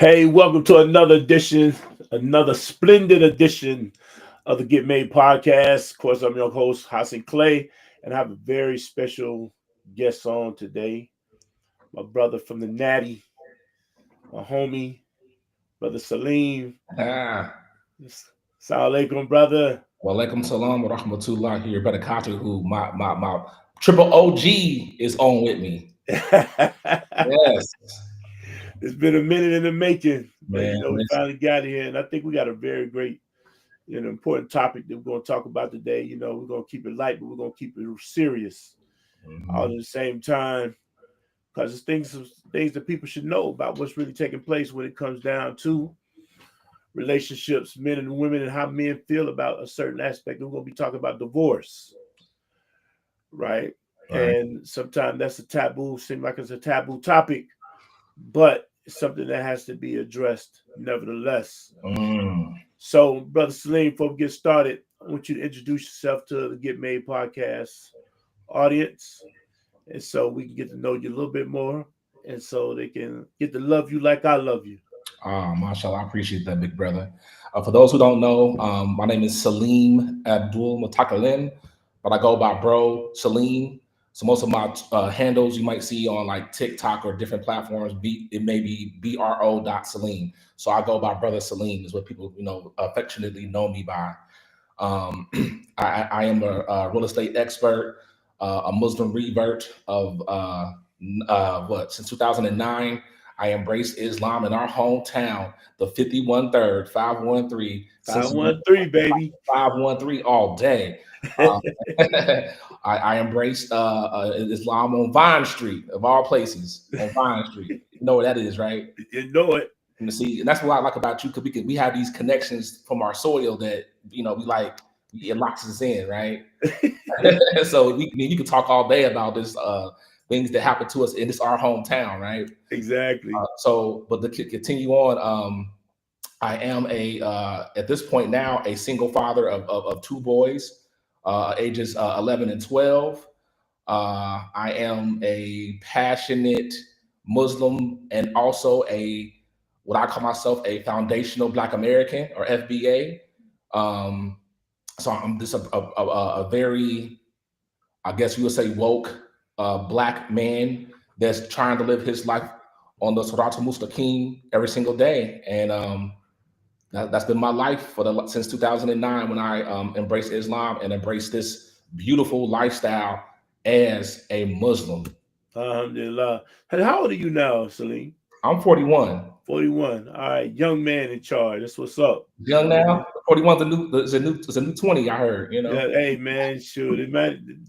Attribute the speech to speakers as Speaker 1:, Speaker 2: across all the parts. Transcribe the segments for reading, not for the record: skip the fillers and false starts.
Speaker 1: Hey, welcome to another edition, another splendid edition of the Get Made podcast. Of course, I'm your host, Hassan Clay, and I have a very special guest on today. My brother from the Natty, my homie, Brother Saleem.
Speaker 2: Ah,
Speaker 1: Assalamu alaikum, brother.
Speaker 2: Walaikum salam wa rahmatullah here, brother Katu, who my triple OG is on with me. Yes,
Speaker 1: It's been a minute in the making, but
Speaker 2: man.
Speaker 1: we
Speaker 2: Listen.
Speaker 1: finally got here, and I think we got a very great, important topic that we're going to talk about today. We're going to keep it light, but we're going to keep it serious all
Speaker 2: Mhm.
Speaker 1: at the same time, because it's things that people should know about what's really taking place when it comes down to relationships, men and women, and how men feel about a certain aspect. We're going to be talking about divorce, right?
Speaker 2: Right.
Speaker 1: And sometimes that's a taboo, seems like it's a taboo topic, but it's something that has to be addressed nevertheless.
Speaker 2: Mm.
Speaker 1: So, Brother Saleem, before we get started, I want you to introduce yourself to the Get Made podcast audience, and so we can get to know you a little bit more, and so they can get to love you like I love you.
Speaker 2: Mashallah, I appreciate that, big brother. For those who don't know, my name is Saleem Abdul Mutakalim, but I go by Bro Saleem. So most of my handles you might see on like TikTok or different platforms, it may be bro.Saleem. So I go by Brother Saleem is what people affectionately know me by. Um, I am a real estate expert, a Muslim revert of since 2009. I embraced Islam in our hometown, the 51 3rd, 513, since
Speaker 1: 513, baby.
Speaker 2: 513 all day. Um, I embraced Islam on Vine Street, of all places, on Vine Street. You know where that is, right?
Speaker 1: You know it.
Speaker 2: And see, and that's what I like about you because we have these connections from our soil that we like it locks us in, right? So we can talk all day about this things that happen to us in this our hometown, right?
Speaker 1: Exactly.
Speaker 2: But to continue on, I am at this point now a single father of two boys, ages 11 and 12. I am a passionate Muslim and also a what I call myself a foundational Black American or FBA. Um, so I'm just a very, I guess you would say, woke Black man that's trying to live his life on the Sirata Mustaqim every single day. And that's been my life since 2009 when I embraced Islam and embraced this beautiful lifestyle as a Muslim.
Speaker 1: Alhamdulillah. And how old are you now, Saleem?
Speaker 2: I'm 41.
Speaker 1: 41. All right, young man in charge. That's what's up.
Speaker 2: Young now. 41 is a new 20, I heard,
Speaker 1: Yeah, hey man, shoot,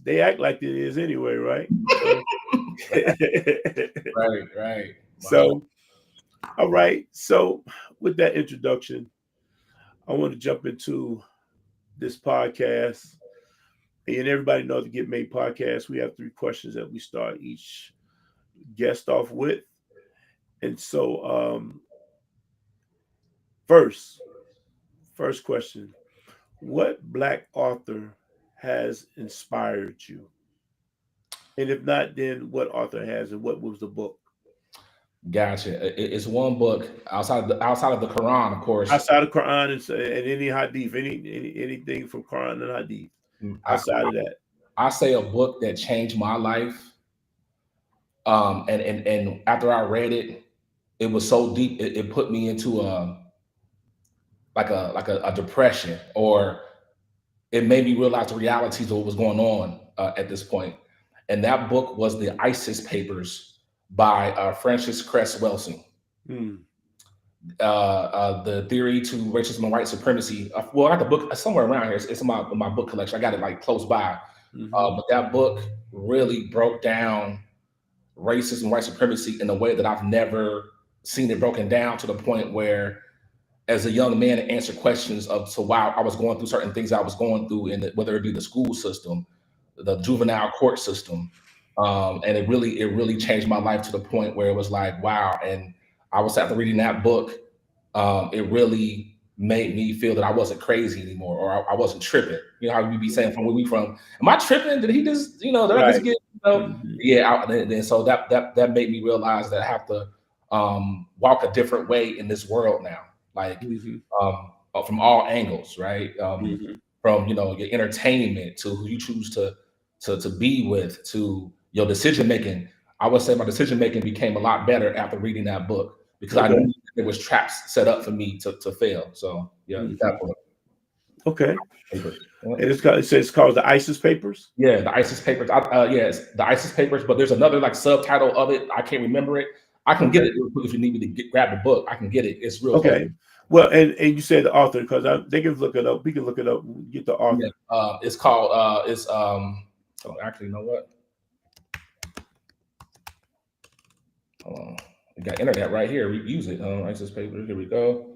Speaker 1: they act like it is anyway, right? So,
Speaker 2: Right, right. Wow.
Speaker 1: so all right. So with that introduction, I want to jump into this podcast. And everybody knows the Get Made podcast. We have three questions that we start each guest off with. And so first, first question. What Black author has inspired you? And if not, then what author has and what was the book?
Speaker 2: Gotcha. It's one book outside of the Quran, of course.
Speaker 1: Outside of Quran and any hadith, anything from Quran and hadith.
Speaker 2: I,
Speaker 1: Outside of that.
Speaker 2: I say a book that changed my life. And after I read it, it was so deep. It put me into a depression, or it made me realize the realities of what was going on at this point. And that book was the ISIS Papers by Francis Cress Welsing.
Speaker 1: Hmm.
Speaker 2: The Theory to Racism and White Supremacy. Well, I got the book somewhere around here. It's in my book collection. I got it like close by.
Speaker 1: Mm-hmm.
Speaker 2: But that book really broke down racism and white supremacy in a way that I've never seen it broken down, to the point where, as a young man, to answer questions of so why I was going through certain things I was going through, in whether it be the school system, the juvenile court system, and it really changed my life to the point where it was like wow. And I was after reading that book, it really made me feel that I wasn't crazy anymore, or I wasn't tripping. You know how we be saying from where we from, am I tripping? Did he just did I just
Speaker 1: Right.
Speaker 2: get
Speaker 1: Mm-hmm.
Speaker 2: yeah? Then so that made me realize that I have to walk a different way in this world now, like
Speaker 1: Mm-hmm.
Speaker 2: from all angles, right?
Speaker 1: Mm-hmm.
Speaker 2: From your entertainment to who you choose to be with to your decision making. I would say my decision making became a lot better after reading that book because I
Speaker 1: Okay.
Speaker 2: knew there was traps set up for me to fail. So yeah,
Speaker 1: Mm-hmm.
Speaker 2: that book,
Speaker 1: Okay.
Speaker 2: papers. Yeah.
Speaker 1: And it says it's called the ISIS Papers.
Speaker 2: Yeah, the ISIS papers. Yes, the ISIS papers. But there's another like subtitle of it. I can't remember it. I can get
Speaker 1: Okay.
Speaker 2: it real quick if you need me to grab the book. I can get it. It's real heavy.
Speaker 1: Okay. Well, and you said the author because they can look it up. We can look it up. And get the
Speaker 2: Yeah,
Speaker 1: author.
Speaker 2: it's called. It's Oh, actually, you know what? Hold on. We got internet right here. We use it. ISIS papers. Here we go.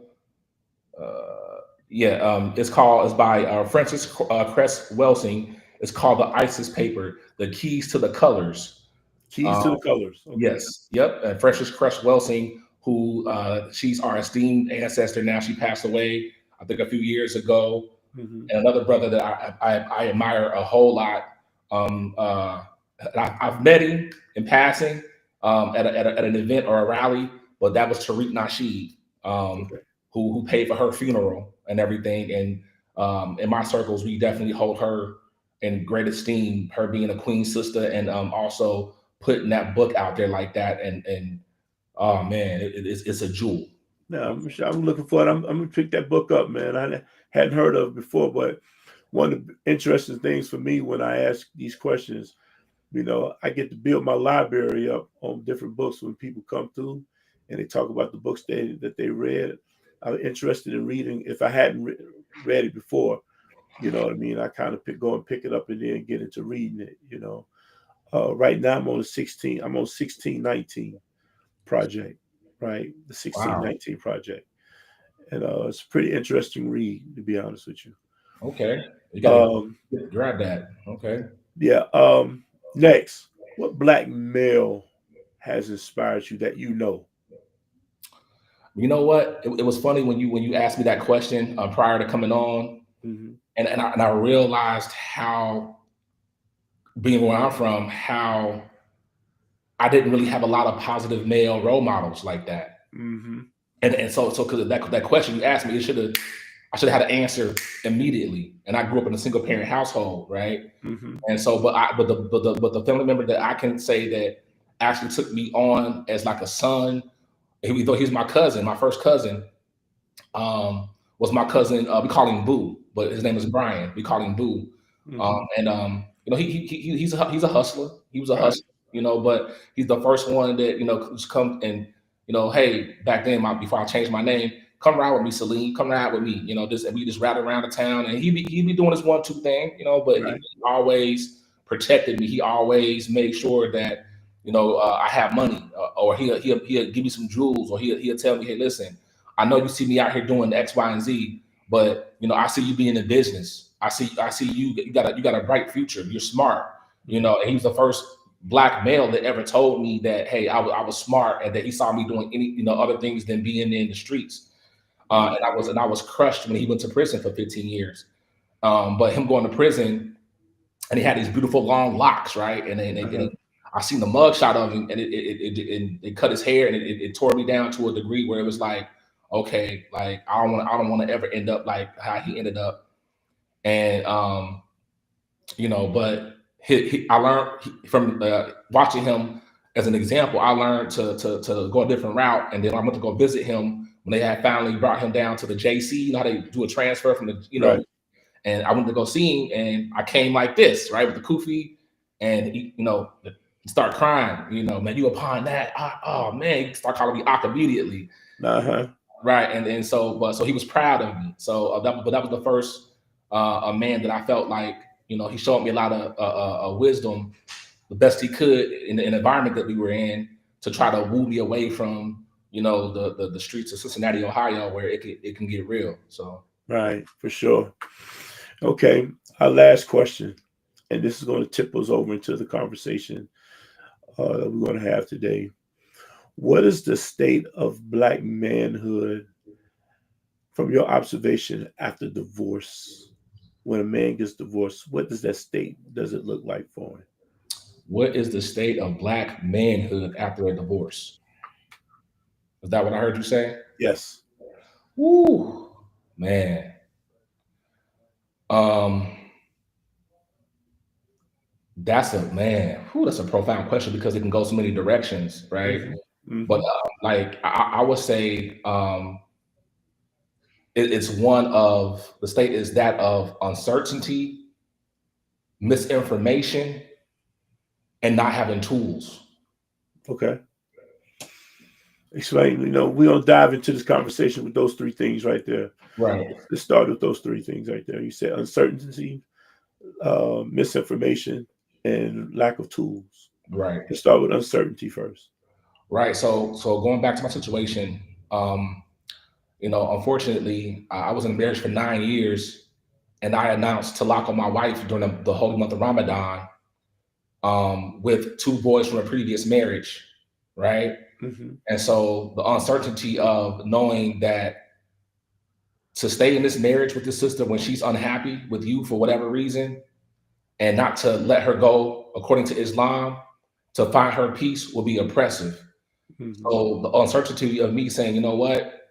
Speaker 2: Yeah, it's by Francis Cress Welsing. It's called the ISIS paper, the keys to the colors.
Speaker 1: Keys
Speaker 2: Um,
Speaker 1: to the colors. Okay.
Speaker 2: yes, yep. And Francis Cress Welsing, who she's our esteemed ancestor now. She passed away, I think, a few years ago.
Speaker 1: Mm-hmm.
Speaker 2: And another brother that I admire a whole lot. I've met him in passing at an event or a rally, but that was Tariq Nasheed,
Speaker 1: Okay.
Speaker 2: who paid for her funeral and everything. And in my circles, we definitely hold her in great esteem. Her being a queen sister, and also putting that book out there like that. And oh man, it's a jewel.
Speaker 1: Now I'm looking for it. I'm gonna pick that book up, man. I hadn't heard of it before, but one of the interesting things for me when I ask these questions, I get to build my library up on different books when people come through and they talk about the books that they read. I'm interested in reading. If I hadn't read it before, you know what I mean. I kind of go and pick it up and then get into reading it. Right now I'm on 16. I'm on 1619 project, right? The
Speaker 2: Wow.
Speaker 1: 1619 project, and it's a pretty interesting read to be honest with you.
Speaker 2: Okay. You got to
Speaker 1: Um,
Speaker 2: grab that. Okay.
Speaker 1: yeah. Next, what black male has inspired you that you know?
Speaker 2: You know what? It was funny when you asked me that question prior to coming on,
Speaker 1: Hmm.
Speaker 2: and I realized how, being where I'm from, how I didn't really have a lot of positive male role models like that.
Speaker 1: Hmm.
Speaker 2: And so because of that question you asked me, I should have had an answer immediately. And I grew up in a single parent household, right?
Speaker 1: Hmm.
Speaker 2: And so, but the family member that I can say that actually took me on as like a son, even though he's my cousin, my first cousin, was my cousin. We call him Boo, but his name is Brian. We call him Boo.
Speaker 1: Hmm.
Speaker 2: And he's a hustler. He was a
Speaker 1: Right.
Speaker 2: hustler, but he's the first one that just come and hey, back then, before I changed my name, come ride with me, Saleem. Come ride with me. And we just ride around the town, and he'd be doing this 1-2 thing, but he
Speaker 1: Right.
Speaker 2: always protected me. He always made sure that I have money, or he'll give me some jewels, or he'll tell me, hey, listen, I know you see me out here doing X, Y, and Z, but I see you being in business. I see you. You got a bright future. You're smart.
Speaker 1: Hmm.
Speaker 2: And he was the first black male that ever told me that, hey, I was smart, and that he saw me doing any other things than being in the streets. And I was crushed when he went to prison for 15 years. But him going to prison, and he had these beautiful long locks, right?
Speaker 1: Uh-huh.
Speaker 2: I seen the mug shot of him, and it cut his hair, and it tore me down to a degree where it was like, okay, like I don't want to ever end up like how he ended up. And but I learned from watching him as an example. I learned to go a different route, and then I went to go visit him when they had finally brought him down to the JC. You know how they do a transfer from the
Speaker 1: Right.
Speaker 2: and I went to go see him, and I came like this, right, with the kufi, and he start crying, man, you upon that? Oh man, he start calling me Ak immediately,
Speaker 1: Uh-huh.
Speaker 2: right, and so he was proud of me. So that was the first a man that I felt like he showed me a lot of wisdom, the best he could in the environment that we were in, to try to woo me away from the streets of Cincinnati, Ohio, where it can get real. So
Speaker 1: Right. For sure. Okay. Our last question, and this is going to tip us over into the conversation that we're going to have today. What is the state of black manhood from your observation after divorce? When a man gets divorced, what does that state does it look like for
Speaker 2: what is the state of black manhood after a divorce? Is that what I heard you say?
Speaker 1: Yes.
Speaker 2: Woo, man. Um, that's a man. Whew, that's a profound question because it can go so many directions, right? But like I would say, it's one of the state is that of uncertainty, misinformation, and not having tools.
Speaker 1: Okay. Explain. We don't dive into this conversation with those three things right there.
Speaker 2: Right.
Speaker 1: Let's start with those three things right there. You said uncertainty, misinformation, and lack of tools.
Speaker 2: Right.
Speaker 1: Let's start with uncertainty first.
Speaker 2: Right. So going back to my situation, unfortunately, I was in a marriage for 9 years, and I announced talaq on my wife during the holy month of Ramadan, with 2 boys from a previous marriage, right? And so the uncertainty of knowing that to stay in this marriage with this sister when she's unhappy with you for whatever reason, and not to let her go according to Islam, to find her peace will be oppressive. So the uncertainty of me saying, you know what,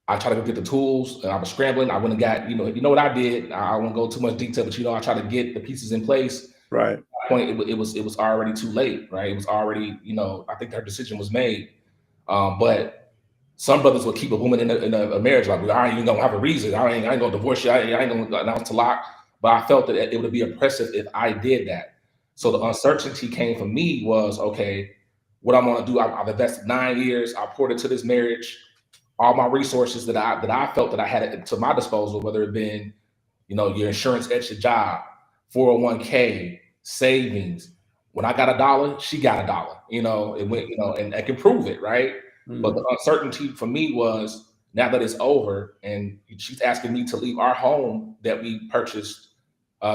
Speaker 2: I tried to go get the tools and I was scrambling. I went and got, you know what I did. I won't go too much detail, but I tried to get the pieces in place.
Speaker 1: Right.
Speaker 2: At that point, it was already too late, right? It was already, I think her decision was made. But some brothers would keep a woman in a marriage like, I ain't gonna have a reason. I ain't gonna divorce you. I ain't gonna announce talaq. But I felt that it would be oppressive if I did that. So the uncertainty came from me was, okay, what I'm gonna do. I've invested 9 years. I poured into this marriage, all my resources that I felt that I had to my disposal, whether it been, your insurance at your job, 401k, savings. When I got $1, she got $1. It went, and I can prove it, right? But the uncertainty for me was, now that it's over, and she's asking me to leave our home that we purchased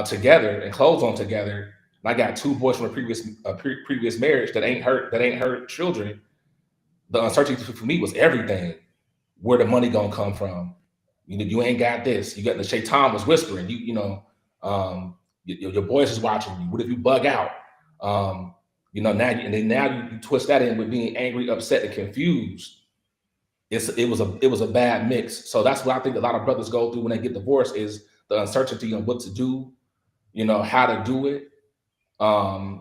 Speaker 2: together and closed on together. And I got 2 boys from a previous marriage that ain't her children. The uncertainty for me was everything. Where the money gonna come from? You ain't got this. You got the Shaitan was whispering. Your boys is watching you. What if you bug out? Now you twist that in with being angry, upset, and confused. It was a bad mix. So that's what I think a lot of brothers go through when they get divorced is the uncertainty on what to do, how to do it.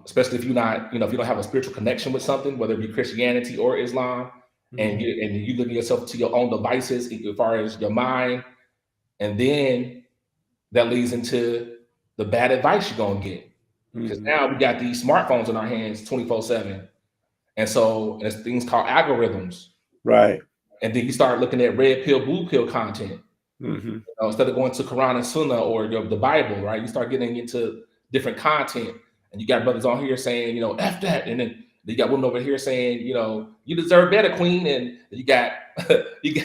Speaker 2: Especially if you're not, if you don't have a spiritual connection with something, whether it be Christianity or Islam, and you live yourself to your own devices as far as your mind, and then that leads into the bad advice you're gonna get. Because now we got these smartphones in our hands 24/7. And so there's things called algorithms.
Speaker 1: Right.
Speaker 2: And then you start looking at red pill, blue pill content. Instead of going to Quran and Sunnah or the Bible, right? You start getting into different content. And you got brothers on here saying, F that. And then you got women over here saying, you deserve better, queen. And you got you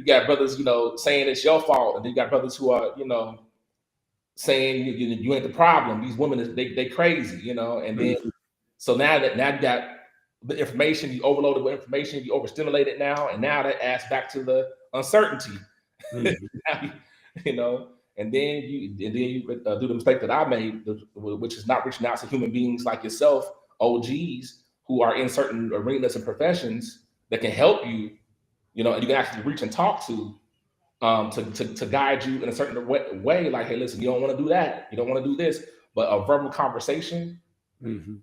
Speaker 2: got brothers, saying it's your fault. And you got brothers who are, saying you ain't the problem. These women they crazy, and then so now you got the information, you overloaded with information, you overstimulate it now, and now that adds back to the uncertainty. And then you do the mistake that I made, which is not reaching out to human beings like yourself, OGs, who are in certain arenas and professions that can help you, and you can actually reach and talk to guide you in a certain way. Like, hey, listen, you don't want to do that, you don't want to do this, but a verbal conversation, you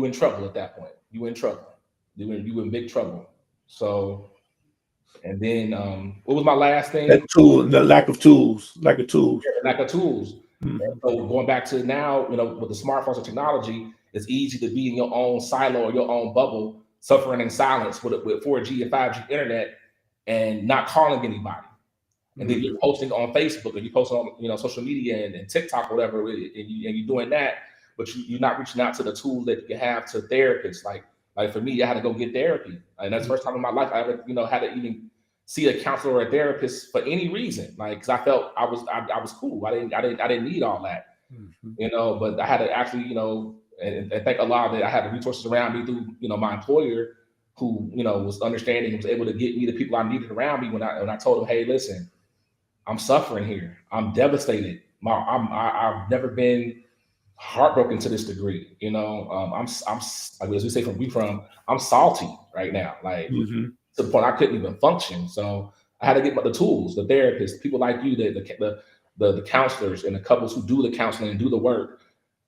Speaker 2: in trouble at that point. You in trouble. You in big trouble. So. And then, what was my last thing?
Speaker 1: The lack of tools. Lack of tools.
Speaker 2: So going back to now, with the smartphones and technology, it's easy to be in your own silo or your own bubble, suffering in silence with 4G and 5G internet, and not calling anybody. And then you're posting on Facebook or you post on social media and TikTok or whatever, and you're doing that, but you're not reaching out to the tools that you have to therapists. Like for me, I had to go get therapy, and that's the first time in my life I ever had to even see a counselor or a therapist for any reason, like because I felt I was cool. I didn't need all that, but I had to actually and thank Allah that I had the resources around me through my employer, who was understanding and was able to get me the people I needed around me when I told them, hey, listen, I'm suffering here, I'm devastated. I've never been heartbroken to this degree. You know, I'm like, as we say I'm salty right now, like
Speaker 1: Mm-hmm.
Speaker 2: to the point I couldn't even function. So I had to get the tools, the therapists, people like you, the counselors and the couples who do the counseling and do the work.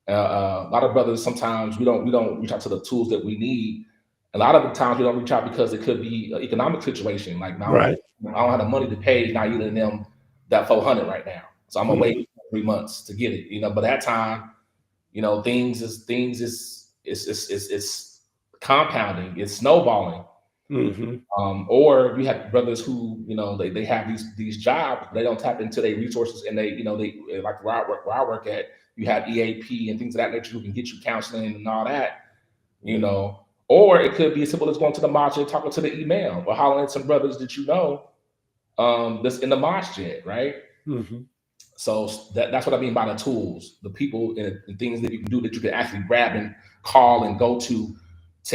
Speaker 2: A lot of brothers sometimes we don't reach out to the tools that we need. A lot of the times we don't reach out because it could be an economic situation. Like now
Speaker 1: Right.
Speaker 2: I don't have the money to pay Naila and them that 400 right now, so I'm gonna wait
Speaker 1: Mm-hmm.
Speaker 2: 3 months to get it. You know, but that time, you know, things is compounding, it's snowballing.
Speaker 1: Mm-hmm.
Speaker 2: Or you have brothers who, you know, they have these jobs, they don't tap into their resources, and they, you know, they like where I work at, you have EAP and things of that nature who can get you counseling and all that, you know. Or it could be as simple as going to the masjid, talking to the email, or hollering at some brothers that you know that's in the masjid, right?
Speaker 1: Mm-hmm.
Speaker 2: So that's what I mean by the tools, the people and things that you can do that you can actually grab and call and go to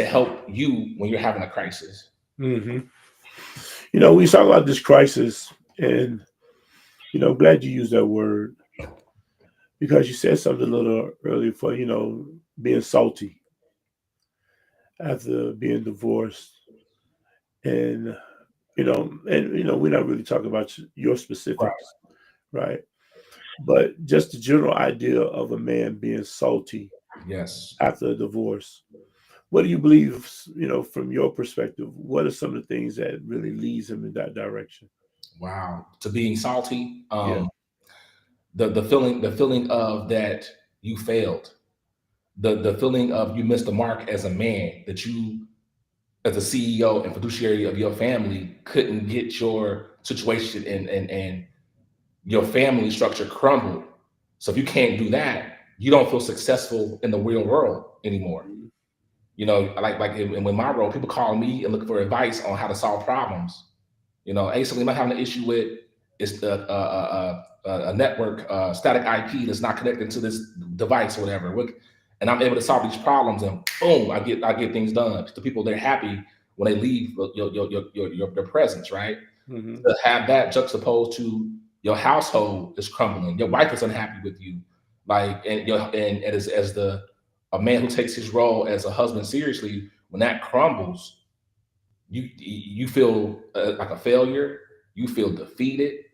Speaker 2: help you when you're having a crisis.
Speaker 1: Mm-hmm. You know, we talk about this crisis, and glad you used that word because you said something a little earlier for being salty after being divorced, and we're not really talking about your
Speaker 2: Right.
Speaker 1: specifics, right? But just the general idea of a man being salty
Speaker 2: Yes.
Speaker 1: after a divorce. What do you believe, from your perspective? What are some of the things that really leads him in that direction?
Speaker 2: Wow. To being salty,
Speaker 1: Yeah.
Speaker 2: the feeling of that you failed, the feeling of you missed the mark as a man, that you as a CEO and fiduciary of your family couldn't get your situation and your family structure crumbled. So if you can't do that, you don't feel successful in the real world anymore.
Speaker 1: Mhm.
Speaker 2: You know, like in my role, people call me and look for advice on how to solve problems. You know, hey, Saleem, I'm having an issue with it's a network static IP that's not connected to this device or whatever. And I'm able to solve these problems, and boom, I get things done. The people, they're happy when they leave your presence, right?
Speaker 1: Mhm.
Speaker 2: To have that juxtaposed to your household is crumbling, your wife is unhappy with you, like, and as the a man who takes his role as a husband seriously, when that crumbles, you feel like a failure, you feel defeated,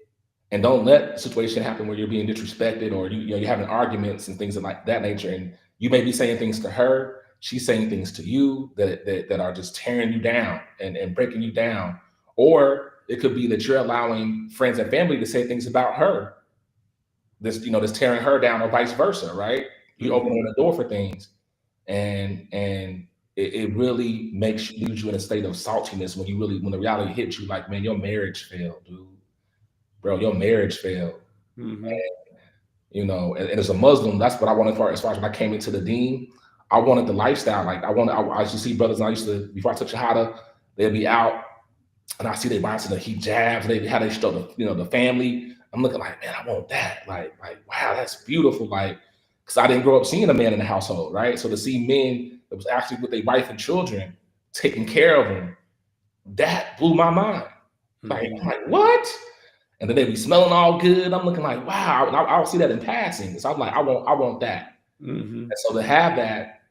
Speaker 2: and don't let the situation happen where you're being disrespected, or you're having arguments and things of like that nature, and you may be saying things to her, she's saying things to you that are just tearing you down and breaking you down. Or it could be that you're allowing friends and family to say things about her, this tearing her down, or vice versa, right? You
Speaker 1: Mhm.
Speaker 2: opening the door for things, and it really leaves you in a state of saltiness when the reality hits you, like, man, your marriage failed, dude, bro, your marriage failed.
Speaker 1: Mhm.
Speaker 2: You know, and as a Muslim, that's what I wanted as far as when I came into the Deen. I wanted the lifestyle. Like I used to see brothers. I used to, before I took Shahada, they'd be out, and I see they buying the hijabs. They how they show the family. I'm looking like, man, I want that. Like wow, that's beautiful. Like, because I didn't grow up seeing a man in the household, right? So to see men that was actually with their wife and children, taking care of them, that blew my mind. Like,
Speaker 1: Mhm.
Speaker 2: I'm like, what? And then they be smelling all good. I'm looking like, wow. And I'll see that in passing. So I'm like, I want that.
Speaker 1: Mhm.
Speaker 2: And so to have that,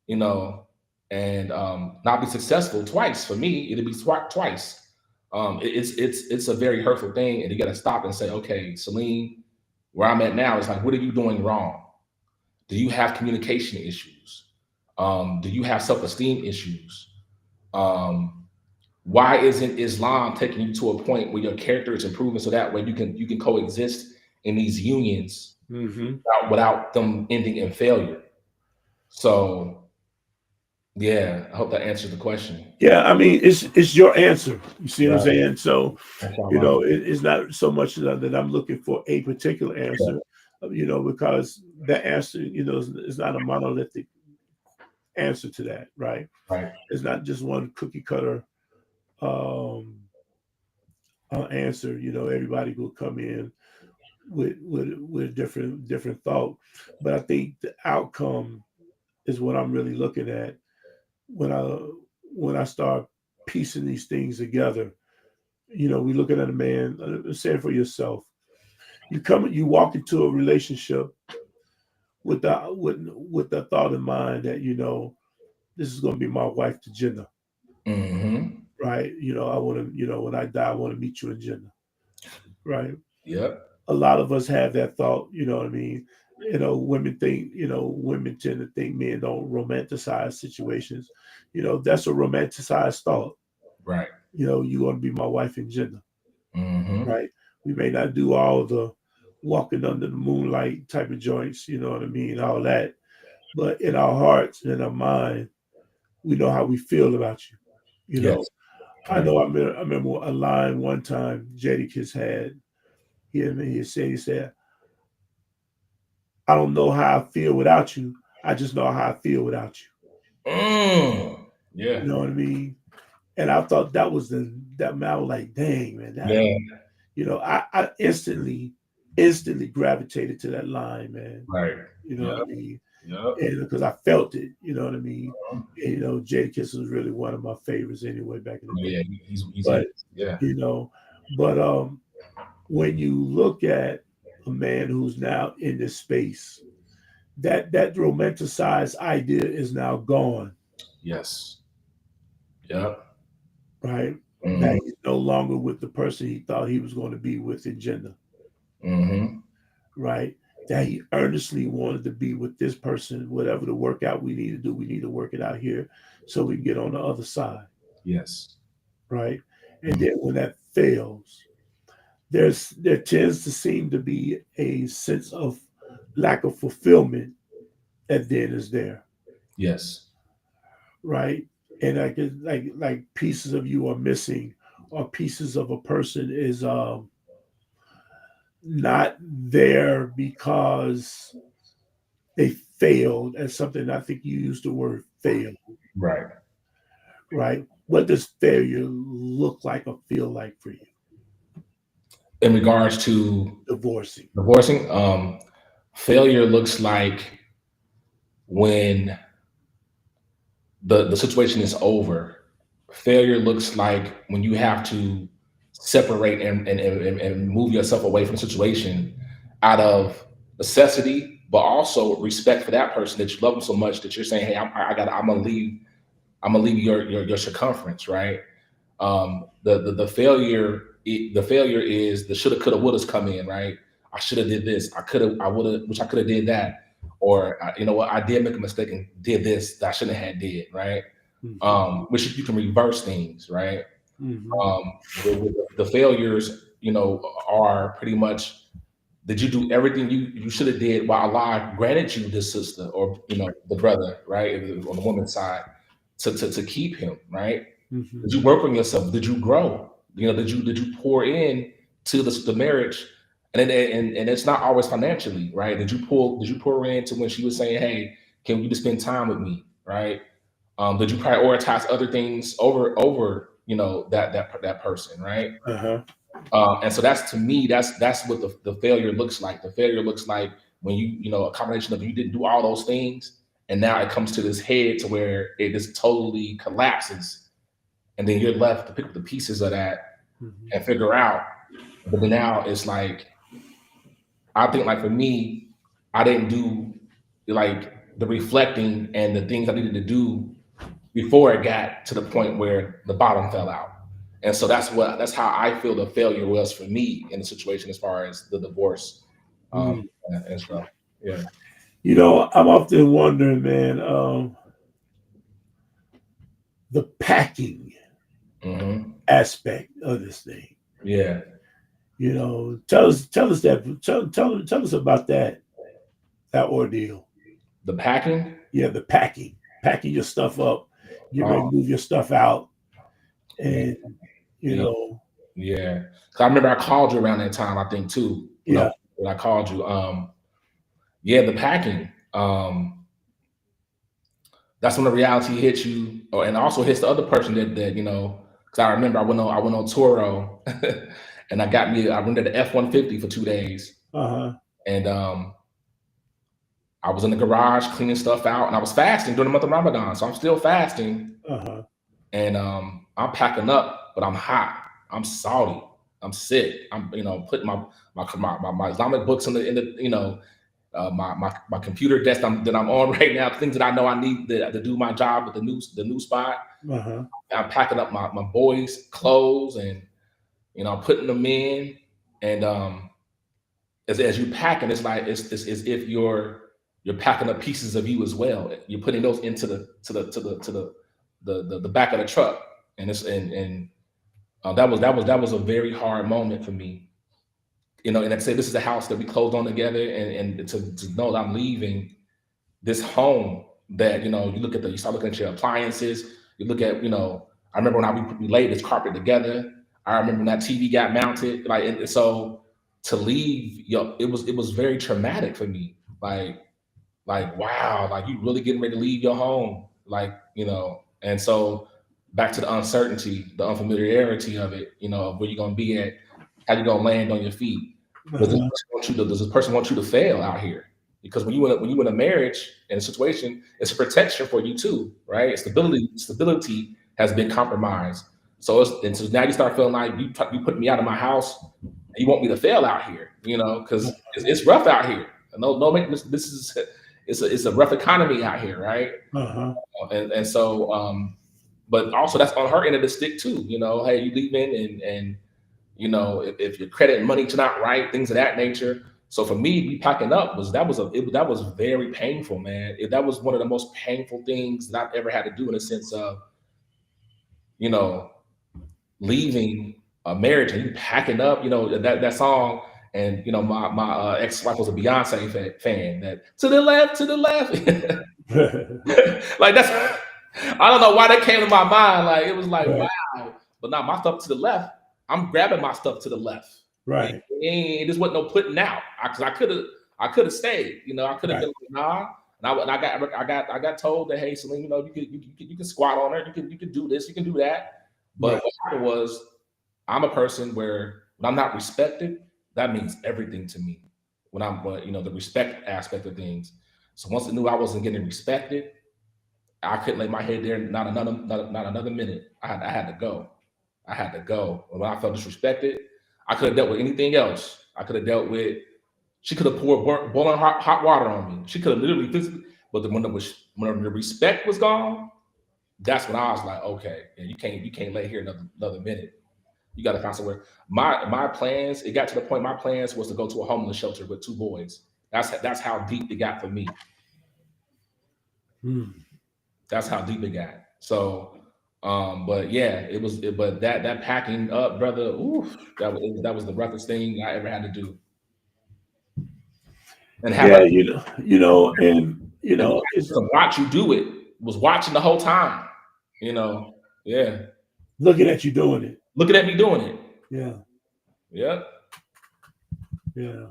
Speaker 2: you know, and not be successful twice, for me, it'd be twice. It's a very hurtful thing, and you got to stop and say, okay, Saleem, where I'm at now is like, what are you doing wrong? Do you have communication issues? Do you have self-esteem issues? Um, why isn't Islam taking you to a point where your character is improving, so that way you can coexist in these unions
Speaker 1: Mhm.
Speaker 2: without them ending in failure? So yeah, I hope that answers the question.
Speaker 1: Yeah, I mean, it's your answer. You see what I'm
Speaker 2: Right.
Speaker 1: saying? So,
Speaker 2: Inshallah.
Speaker 1: it's not so much that I'm looking for a particular
Speaker 2: Yeah.
Speaker 1: answer, because that answer, is not a monolithic answer to that, right?
Speaker 2: Right.
Speaker 1: It's not just one cookie cutter um, answer. Everybody will come in with different thought, but I think the outcome is what I'm really looking at when I start piecing these things together. We looking at a man. Say it for yourself. You walk into a relationship with the thought in mind that this is going to be my wife to Jannah,
Speaker 2: Mm-hmm.
Speaker 1: right? I want to, when I die, I want to meet you in Jannah, right?
Speaker 2: Yep.
Speaker 1: A lot of us have that thought. You know what I mean? Women think, women tend to think men don't romanticize situations. That's a romanticized thought.
Speaker 2: Right.
Speaker 1: You're going to be my wife in Jannah,
Speaker 2: Mm-hmm.
Speaker 1: right? We may not do all the walking under the moonlight type of joints, you know what I mean, all that, but in our hearts and in our mind, we know how we feel about you. You know,
Speaker 2: Yes.
Speaker 1: I
Speaker 2: Right.
Speaker 1: know. I remember a line one time Jadakiss had. He said, "I don't know how I feel without you. I just know how I feel without you."
Speaker 2: Mm.
Speaker 1: You
Speaker 2: Yeah.
Speaker 1: know what I mean? And I thought that was that man. I was like, "Dang, man, that."
Speaker 2: Yeah.
Speaker 1: I instantly gravitated to that line, man.
Speaker 2: Right.
Speaker 1: You know what I
Speaker 2: Yep.
Speaker 1: mean?
Speaker 2: Yep.
Speaker 1: And because I felt it, you know what I mean? And, Jadakiss was really one of my favorites anyway back in the
Speaker 2: Oh,
Speaker 1: day.
Speaker 2: yeah. He's
Speaker 1: But
Speaker 2: yeah.
Speaker 1: you know, but when you look at a man who's now in this space, that romanticized idea is now gone,
Speaker 2: Yes. Yep.
Speaker 1: right? That
Speaker 2: Mm-hmm.
Speaker 1: he's no longer with the person he thought he was going to be with in gender,
Speaker 2: Mm-hmm.
Speaker 1: right? That he earnestly wanted to be with this person, whatever the workout we need to do, we need to work it out here so we can get on the other side,
Speaker 2: Yes.
Speaker 1: right? And
Speaker 2: Mm.
Speaker 1: then when that fails, there tends to seem to be a sense of lack of fulfillment that then is there,
Speaker 2: Yes.
Speaker 1: right? And like pieces of you are missing, or pieces of a person is not there because they failed at something. I think you used the word fail,
Speaker 2: Right.
Speaker 1: right? What does failure look like or feel like for you?
Speaker 2: In regards to
Speaker 1: Divorcing.
Speaker 2: divorcing, failure looks like when the situation is over. Failure looks like when you have to separate and move yourself away from the situation out of necessity, but also respect for that person that you love them so much that you're saying, "Hey, I'm gonna leave. I'm gonna leave your circumference." Right. The failure, the failure is the shoulda, coulda, wouldas come in. Right. I should have did this. I could have. I would have. Which I could have did that. Or you know what? I did make a mistake and did this that I shouldn't have did. Right.
Speaker 1: Hmm.
Speaker 2: Which you can reverse things. Right.
Speaker 1: Hmm.
Speaker 2: The failures, are pretty much, did you do everything you should have did while Allah granted you this sister or the brother, right, on the woman's side, to keep him, right?
Speaker 1: Hmm.
Speaker 2: Did you work on yourself? Did you grow? Did you pour in to the marriage? And it's not always financially, right? Did you pour into when she was saying, "Hey, can you just spend time with me?" Right? Did you prioritize other things over that person, right?
Speaker 1: Uh-huh.
Speaker 2: And so that's, to me, that's what the failure looks like. The failure looks like when a combination of, you didn't do all those things, and now it comes to this head to where it just totally collapses, and then you're left to pick up the pieces of that
Speaker 1: Hmm.
Speaker 2: and figure out. But then now it's like, I think, like, for me, I didn't do like the reflecting and the things I needed to do before it got to the point where the bottom fell out. And so that's how I feel the failure was for me in the situation as far as the divorce, um,
Speaker 1: Mm.
Speaker 2: and stuff. Yeah.
Speaker 1: I'm often wondering, man, the packing
Speaker 2: Hmm.
Speaker 1: aspect of this thing.
Speaker 2: Yeah.
Speaker 1: Tell us tell us about that ordeal.
Speaker 2: The packing.
Speaker 1: Yeah, the packing your stuff up, get ready
Speaker 2: Um,
Speaker 1: to move your stuff out,
Speaker 2: man,
Speaker 1: and you
Speaker 2: yeah,
Speaker 1: know,
Speaker 2: yeah. 'Cause I remember I called you around that time, I think, too.
Speaker 1: yeah,
Speaker 2: When I called you. Yeah, the packing. That's when the reality hits you, and also hits the other person that. Because I remember I went on Toro, and I rented the F-150 for 2 days,
Speaker 1: uh huh,
Speaker 2: and I was in the garage cleaning stuff out, and I was fasting during the month of Ramadan, so I'm still fasting,
Speaker 1: uh huh,
Speaker 2: and I'm packing up, but I'm hot, I'm salty, I'm sick, I'm putting my Islamic books in the. my computer desk that I'm on right now, things that I know I need to do my job with the new spot.
Speaker 1: Uh-huh.
Speaker 2: I'm packing up my boys' clothes and I'm putting them in. And as you packing, it's like it's as if you're packing up pieces of you as well. You're putting those into the back of the truck, and that was a very hard moment for me. And I say this is a house that we closed on together, and to know that I'm leaving this home that you look at you start looking at your appliances. You look at I remember when we laid this carpet together. I remember when that TV got mounted. Like and so to leave, it was very traumatic for me. Like wow, like you really getting ready to leave your home, and so back to the uncertainty, the unfamiliarity of it, of where you're gonna be at, how you gonna land on your feet.
Speaker 1: Uh-huh.
Speaker 2: Does this person want you to fail out here? Because when you in a marriage and a situation, it's a protection for you too, right? Stability has been compromised. So so now you start feeling like you put me out of my house and you want me to fail out here, because it's rough out here. No, this is it's a rough economy out here, right?
Speaker 1: Uh-huh.
Speaker 2: And so but also that's on her end of the stick too. Hey, you leaving and if your credit and money's not right, things of that nature. So for me, me packing up that was very painful, man. That was one of the most painful things that I've ever had to do in a sense of you know leaving a marriage and you packing up. That song. And my ex-wife was a Beyonce fan. That to the left. Like that's I don't know why that came to my mind. Like it was like
Speaker 1: Right.
Speaker 2: wow, but now my stuff to the left. I'm grabbing my stuff to the left. And
Speaker 1: Right.
Speaker 2: this wasn't no putting out because I could have stayed. I could have
Speaker 1: Right.
Speaker 2: been like nah. And I got told that hey Saleem, you can squat on her. You can do this. You can do that. But
Speaker 1: Right.
Speaker 2: what happened was I'm a person where when I'm not respected, that means everything to me. The respect aspect of things. So once I knew I wasn't getting respected, I couldn't lay my head there not another minute. I had to go. I had to go. When I felt disrespected, I could have dealt with anything else. I could have dealt with. She could have poured boiling hot water on me. She could have literally physically. But when the respect was gone, that's when I was like, okay, yeah, you can't lay here another minute. You got to find somewhere. My plans. It got to the point. My plans was to go to a homeless shelter with two boys. That's how deep it got for me.
Speaker 1: Hmm.
Speaker 2: That's how deep it got. So, but yeah, but that packing up, brother, oof, that was the roughest thing I ever had to do. And have
Speaker 1: Yeah,
Speaker 2: a
Speaker 1: and
Speaker 2: and
Speaker 1: it's
Speaker 2: to watch you do it was watching the whole time. Yeah,
Speaker 1: looking at you doing it.
Speaker 2: looking at me doing it.
Speaker 1: Yeah.
Speaker 2: Yep,
Speaker 1: Yeah.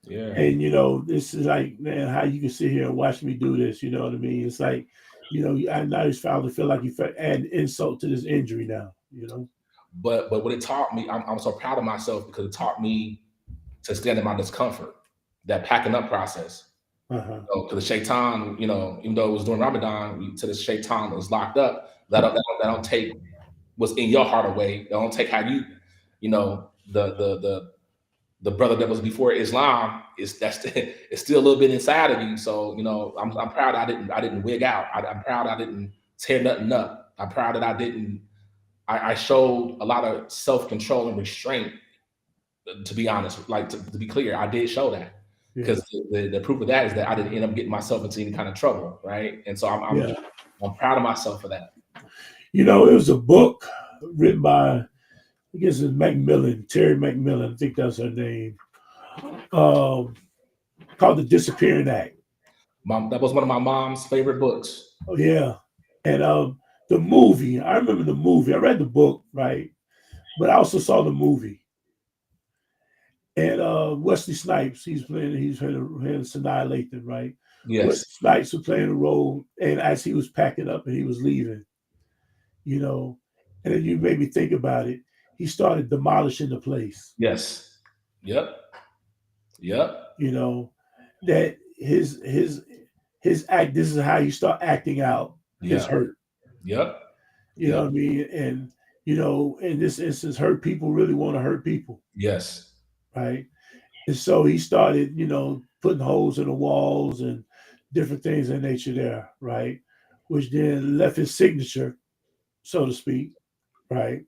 Speaker 2: yeah.
Speaker 1: And this is like, man, how you can sit here and watch me do this, you know what I mean? It's like, I now just finally feel like you add insult to this injury now.
Speaker 2: But what it taught me, I'm so proud of myself because it taught me to stand in my discomfort. That packing up process.
Speaker 1: Uh-huh.
Speaker 2: To the shaitan, even though it was during Ramadan, to the shaitan that was locked up, that don't take what's in your heart away. They don't take how you know, the brother that was before Islam is it's still a little bit inside of you. So I'm proud I didn't wig out. I'm proud I didn't tear nothing up. I'm proud that I didn't. I showed a lot of self control and restraint. To be honest, like to be clear, I did show that
Speaker 1: Yeah.
Speaker 2: because the proof of that is that I didn't end up getting myself into any kind of trouble, right? And so
Speaker 1: Yeah.
Speaker 2: I'm proud of myself for that.
Speaker 1: It was a book written by, I guess it's Macmillan, Terry Macmillan, I think that's her name, um, called The Disappearing Act.
Speaker 2: That was one of my mom's favorite books.
Speaker 1: Oh, yeah. And the movie, I remember the movie. I read the book, right? But I also saw the movie. And Wesley Snipes, he's playing Sanaa Lathan, right? Wesley
Speaker 2: Yes,
Speaker 1: Snipes was playing a role, and as he was packing up and he was leaving, you know, and then you made me think about it. He started demolishing the place.
Speaker 2: yes, yep, yep,
Speaker 1: You know, that his act. This is how you start acting out his
Speaker 2: yeah,
Speaker 1: hurt.
Speaker 2: yep,
Speaker 1: You know
Speaker 2: yep,
Speaker 1: what I mean? And in this instance, hurt people really want to hurt people,
Speaker 2: yes,
Speaker 1: right? And so he started, putting holes in the walls and different things in nature there, right? Which then left his signature, so to speak, right?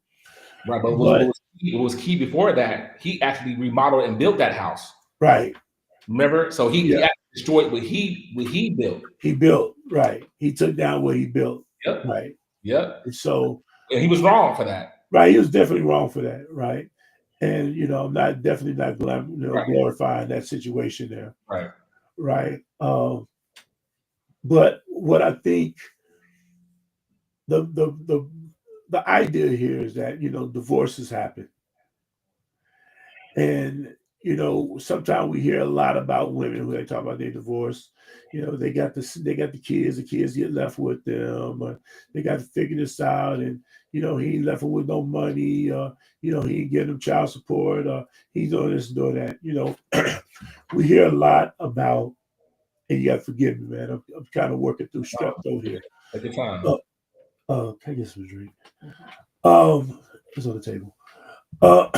Speaker 2: Right, but
Speaker 1: But
Speaker 2: what was key before that, he actually remodeled and built that house.
Speaker 1: right,
Speaker 2: Remember? So he
Speaker 1: yeah,
Speaker 2: actually destroyed what he built.
Speaker 1: he built, right. He took down what he built,
Speaker 2: Yep.
Speaker 1: right.
Speaker 2: Yep.
Speaker 1: And so,
Speaker 2: And he was wrong for that.
Speaker 1: right, he was definitely wrong for that, right. And I'm not definitely not
Speaker 2: Right.
Speaker 1: glorifying that situation there,
Speaker 2: Right.
Speaker 1: right. But what I think the the the the idea here is that divorces happen, and sometimes we hear a lot about women who they talk about their divorce. They got the kids get left with them, they got to figure this out, and he ain't left them with no money, he ain't getting them child support, he's doing this and doing that. We hear a lot about, and you got to forgive me, man. I'm kind of working through strep throat here.
Speaker 2: At the time.
Speaker 1: Can I get some drink? It's on the table. Uh,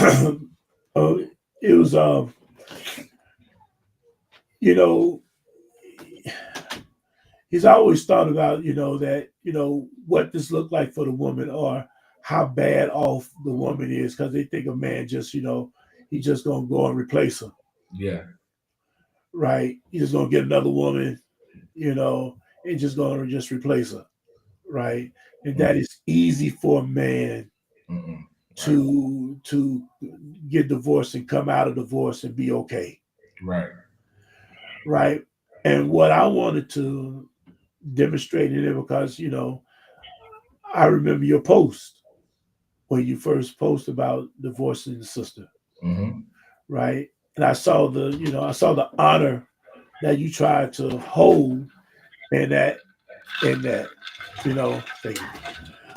Speaker 1: uh, it was you know, he's always thought about, that, what this looked like for the woman, or how bad off the woman is, because they think a man just, he's just gonna go and replace her,
Speaker 2: Yeah.
Speaker 1: right? He's just gonna get another woman, and just gonna just replace her, right? And
Speaker 2: Mm.
Speaker 1: that is easy for a man
Speaker 2: Mm-mm. Right.
Speaker 1: to get divorced and come out of divorce and be okay,
Speaker 2: Right.
Speaker 1: right? And what I wanted to demonstrate in it, because I remember your post when you first posted about divorcing the sister,
Speaker 2: Mm-hmm.
Speaker 1: right? And I saw the honor that you tried to hold in that, thank you.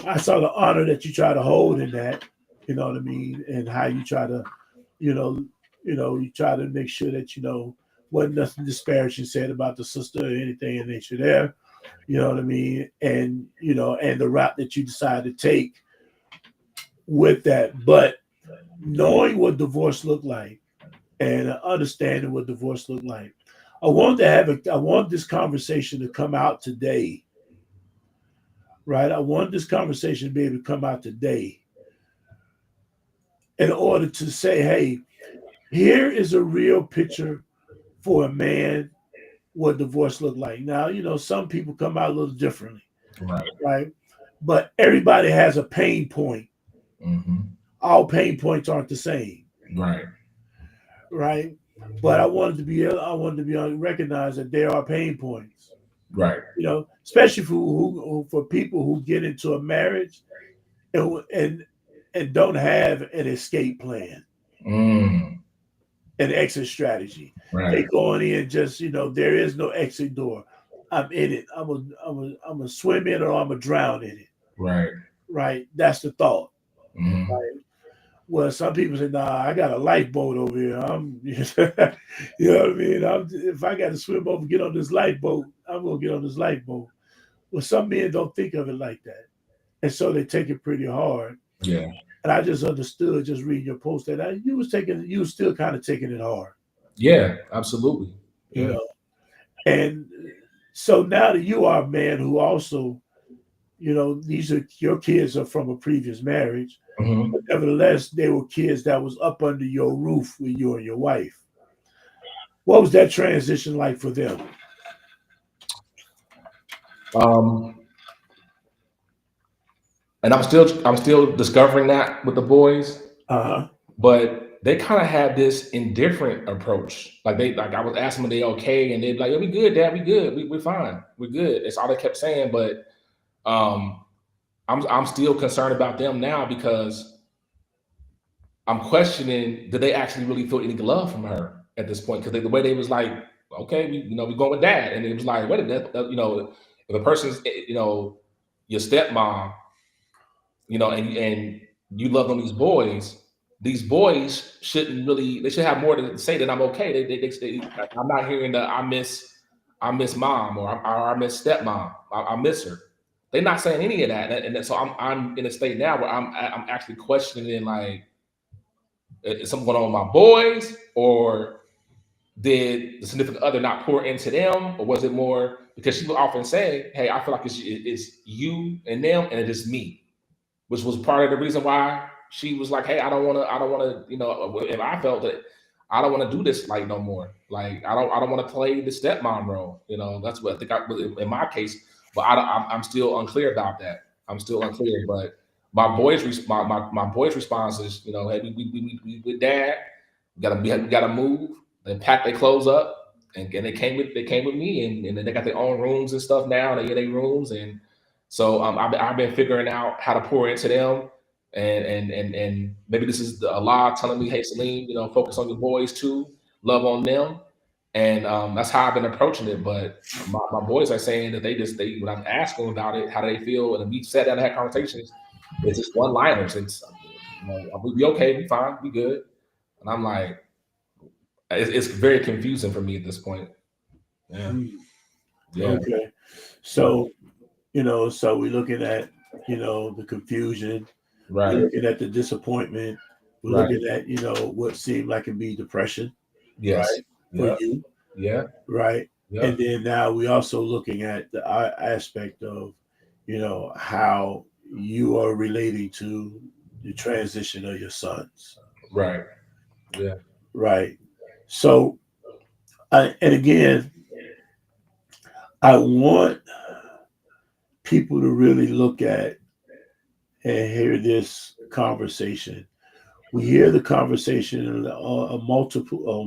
Speaker 1: I saw the honor that you try to hold in that, you know what I mean, and how you try to, you know, you try to make sure that wasn't nothing disparaging said about the sister or anything in nature there, you know what I mean, and the route that you decide to take with that. But knowing what divorce looked like and understanding what divorce looked like, I want this conversation to come out today, right? I want this conversation to be able to come out today in order to say, hey, here is a real picture for a man what divorce looked like. Now, some people come out a little differently,
Speaker 2: Right.
Speaker 1: right? But everybody has a pain point.
Speaker 2: Mm-hmm.
Speaker 1: All pain points aren't the same,
Speaker 2: Right.
Speaker 1: right? But I wanted to be recognized that there are pain points.
Speaker 2: Right.
Speaker 1: Especially for people who get into a marriage and don't have an escape plan,
Speaker 2: Mm.
Speaker 1: an exit strategy. They
Speaker 2: Right.
Speaker 1: going in just there is no exit door. I'm in it. I'm a swim in, or I'm a drown in it.
Speaker 2: Right.
Speaker 1: Right. That's the thought.
Speaker 2: Mm-hmm.
Speaker 1: Right. Well, some people say, "Nah, I got a lifeboat over here. You know what I mean. If I got to swim over, get on this lifeboat, I'm gonna get on this lifeboat." Well, some men don't think of it like that, and so they take it pretty hard.
Speaker 2: Yeah.
Speaker 1: And I just understood, just reading your post, that you was still kind of taking it hard,
Speaker 2: Yeah. Absolutely.
Speaker 1: you
Speaker 2: Yeah.
Speaker 1: know. And so now that you are a man who also, these are your kids are from a previous marriage,
Speaker 2: Mm-hmm.
Speaker 1: but nevertheless, they were kids that was up under your roof with you and your wife. What was that transition like for them?
Speaker 2: Um, and I'm still discovering that with the boys,
Speaker 1: Uh-huh.
Speaker 2: but they kind of have this indifferent approach. Like I was asking them, they okay, and they'd be like, "Yeah, we good, Dad. We good. We're fine. We're good." It's all they kept saying. But um, I'm still concerned about them now because I'm questioning, did they actually really feel any love from her at this point? Because the way they was like, okay, we going with Dad, and it was like, wait a minute, if a person's your stepmom, and you love on these boys shouldn't really, they should have more to say that I'm okay. I'm not hearing that I miss mom, or I miss stepmom, I miss her. They're not saying any of that, and so I'm in a state now where I'm actually questioning, like, is something going on with my boys, or did the significant other not pour into them, or was it more because she would often say, "Hey, I feel like it's you and them, and it is me," which was part of the reason why she was like, "Hey, I don't want to, if I felt that I don't want to do this like no more. Like I don't want to play the stepmom role. That's what I think in my case. But I'm still unclear about that. I'm still unclear. But my boys' response is, hey, we with dad, we gotta move. They pack their clothes up, and they came with me, and then they got their own rooms and stuff now. They get their rooms, and so I've been figuring out how to pour into them, and maybe this is Allah telling me, hey, Saleem, focus on your boys too, love on them, and that's how I've been approaching it. But my boys are saying that they when I'm asking them about it, how do they feel, and we sat down and had conversations, it's just one liners. It's we'll be okay, be fine, be good, and I'm like, it's very confusing for me at this point. Yeah, yeah,
Speaker 1: Okay. So, so we're looking at, the confusion, we're
Speaker 2: right,
Speaker 1: looking at the disappointment, we're
Speaker 2: right,
Speaker 1: looking at, what seemed like it be depression,
Speaker 2: yes,
Speaker 1: right? For
Speaker 2: yeah,
Speaker 1: you,
Speaker 2: yeah,
Speaker 1: right?
Speaker 2: yeah,
Speaker 1: And then now we also looking at the aspect of, how you are relating to the transition of your sons,
Speaker 2: right, yeah,
Speaker 1: right? So, and again, I want people to really look at and hear this conversation. We hear the conversation on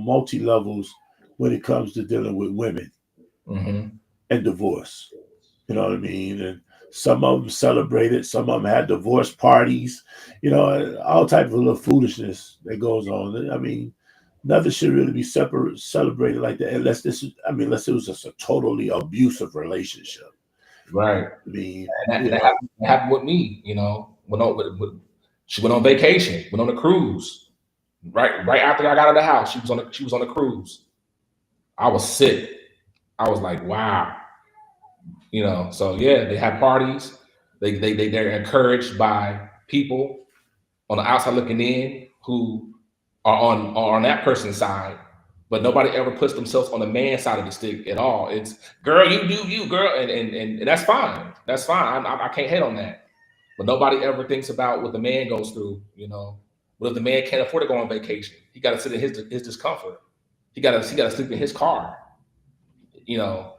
Speaker 1: multi levels when it comes to dealing with women
Speaker 2: hmm,
Speaker 1: and divorce. You know what I mean? And some of them celebrated, some of them had divorce parties, all type of little foolishness that goes on. I mean, nothing should really be celebrated like that unless it was just a totally abusive relationship.
Speaker 2: right.
Speaker 1: I mean,
Speaker 2: And that happened with me. She went on vacation, went on a cruise. Right after I got out of the house, she was on a cruise. I was sick. I was like, wow. So yeah, they have parties. They're encouraged by people on the outside looking in who are on that person's side, but nobody ever puts themselves on the man side of the stick at all. It's girl, you do you, girl, and that's fine. That's fine. I can't hate on that. But nobody ever thinks about what the man goes through. What if the man can't afford to go on vacation? He got to sit in his discomfort. He got to sleep in his car.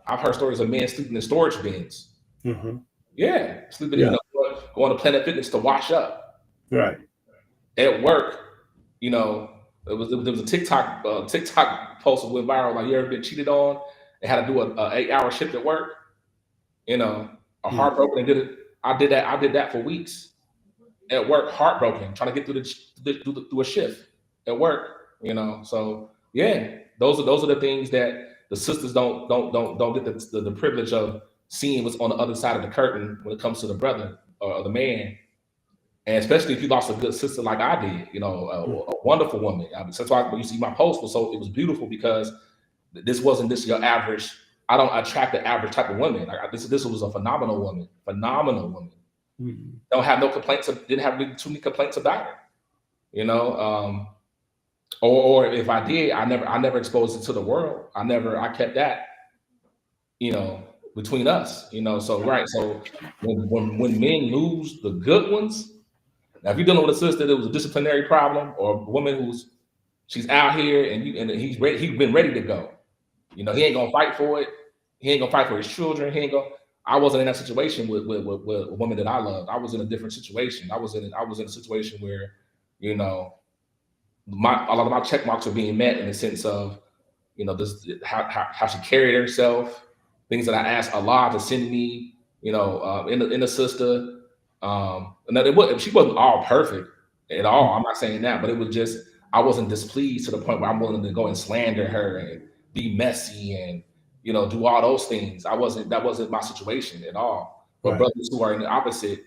Speaker 2: I've heard stories of men sleeping in storage bins.
Speaker 1: hmm
Speaker 2: Yeah, sleeping.
Speaker 1: yeah,
Speaker 2: Going to Planet Fitness to wash up
Speaker 1: right.
Speaker 2: at work. You know, there was a TikTok post that went viral. Like, you ever been cheated on and had to do a 8 hour shift at work? A
Speaker 1: Mm.
Speaker 2: heartbroken and did it. I did that for weeks at work, heartbroken, trying to get through a shift at work. So yeah, those are the things that the sisters don't get the privilege of seeing what's on the other side of the curtain when it comes to the brother or the man. And especially if you lost a good sister like I did,
Speaker 1: Mm.
Speaker 2: a wonderful woman. I mean, that's why when you see my post it was beautiful because this wasn't this your average. I don't attract the average type of woman. Like this was a phenomenal woman.
Speaker 1: Mm.
Speaker 2: Don't have no complaints. Didn't have really too many complaints about her. You know, or if I did, I never exposed it to the world. I kept that, you know, between us. So right. So when men lose the good ones. Now, if you're dealing with a sister that was a disciplinary problem, or a woman she's out here and he's ready, he's been ready to go. He ain't gonna fight for it. He ain't gonna fight for his children. He ain't gonna. I wasn't in that situation with a woman that I loved. I was in a different situation. I was in a situation where, you know, a lot of my check marks are being met in the sense of, this how she carried herself, things that I asked Allah to send me, in the sister. And that she wasn't all perfect at all. I'm not saying that, but it was just I wasn't displeased to the point where I'm willing to go and slander her and be messy and do all those things. That wasn't my situation at all. But
Speaker 1: Right.
Speaker 2: brothers who are in the opposite,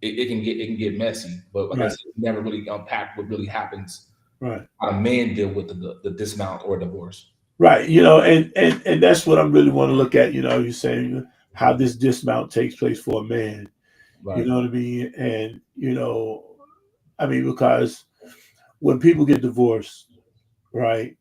Speaker 2: it can get messy. But like I
Speaker 1: Right.
Speaker 2: said, we never really unpack what really happens.
Speaker 1: Right.
Speaker 2: How a man deal with the dismount or divorce.
Speaker 1: Right. And that's what I really want to look at. You're saying how this dismount takes place for a man. You
Speaker 2: Right.
Speaker 1: know what I mean? And I mean, because when people get divorced, right?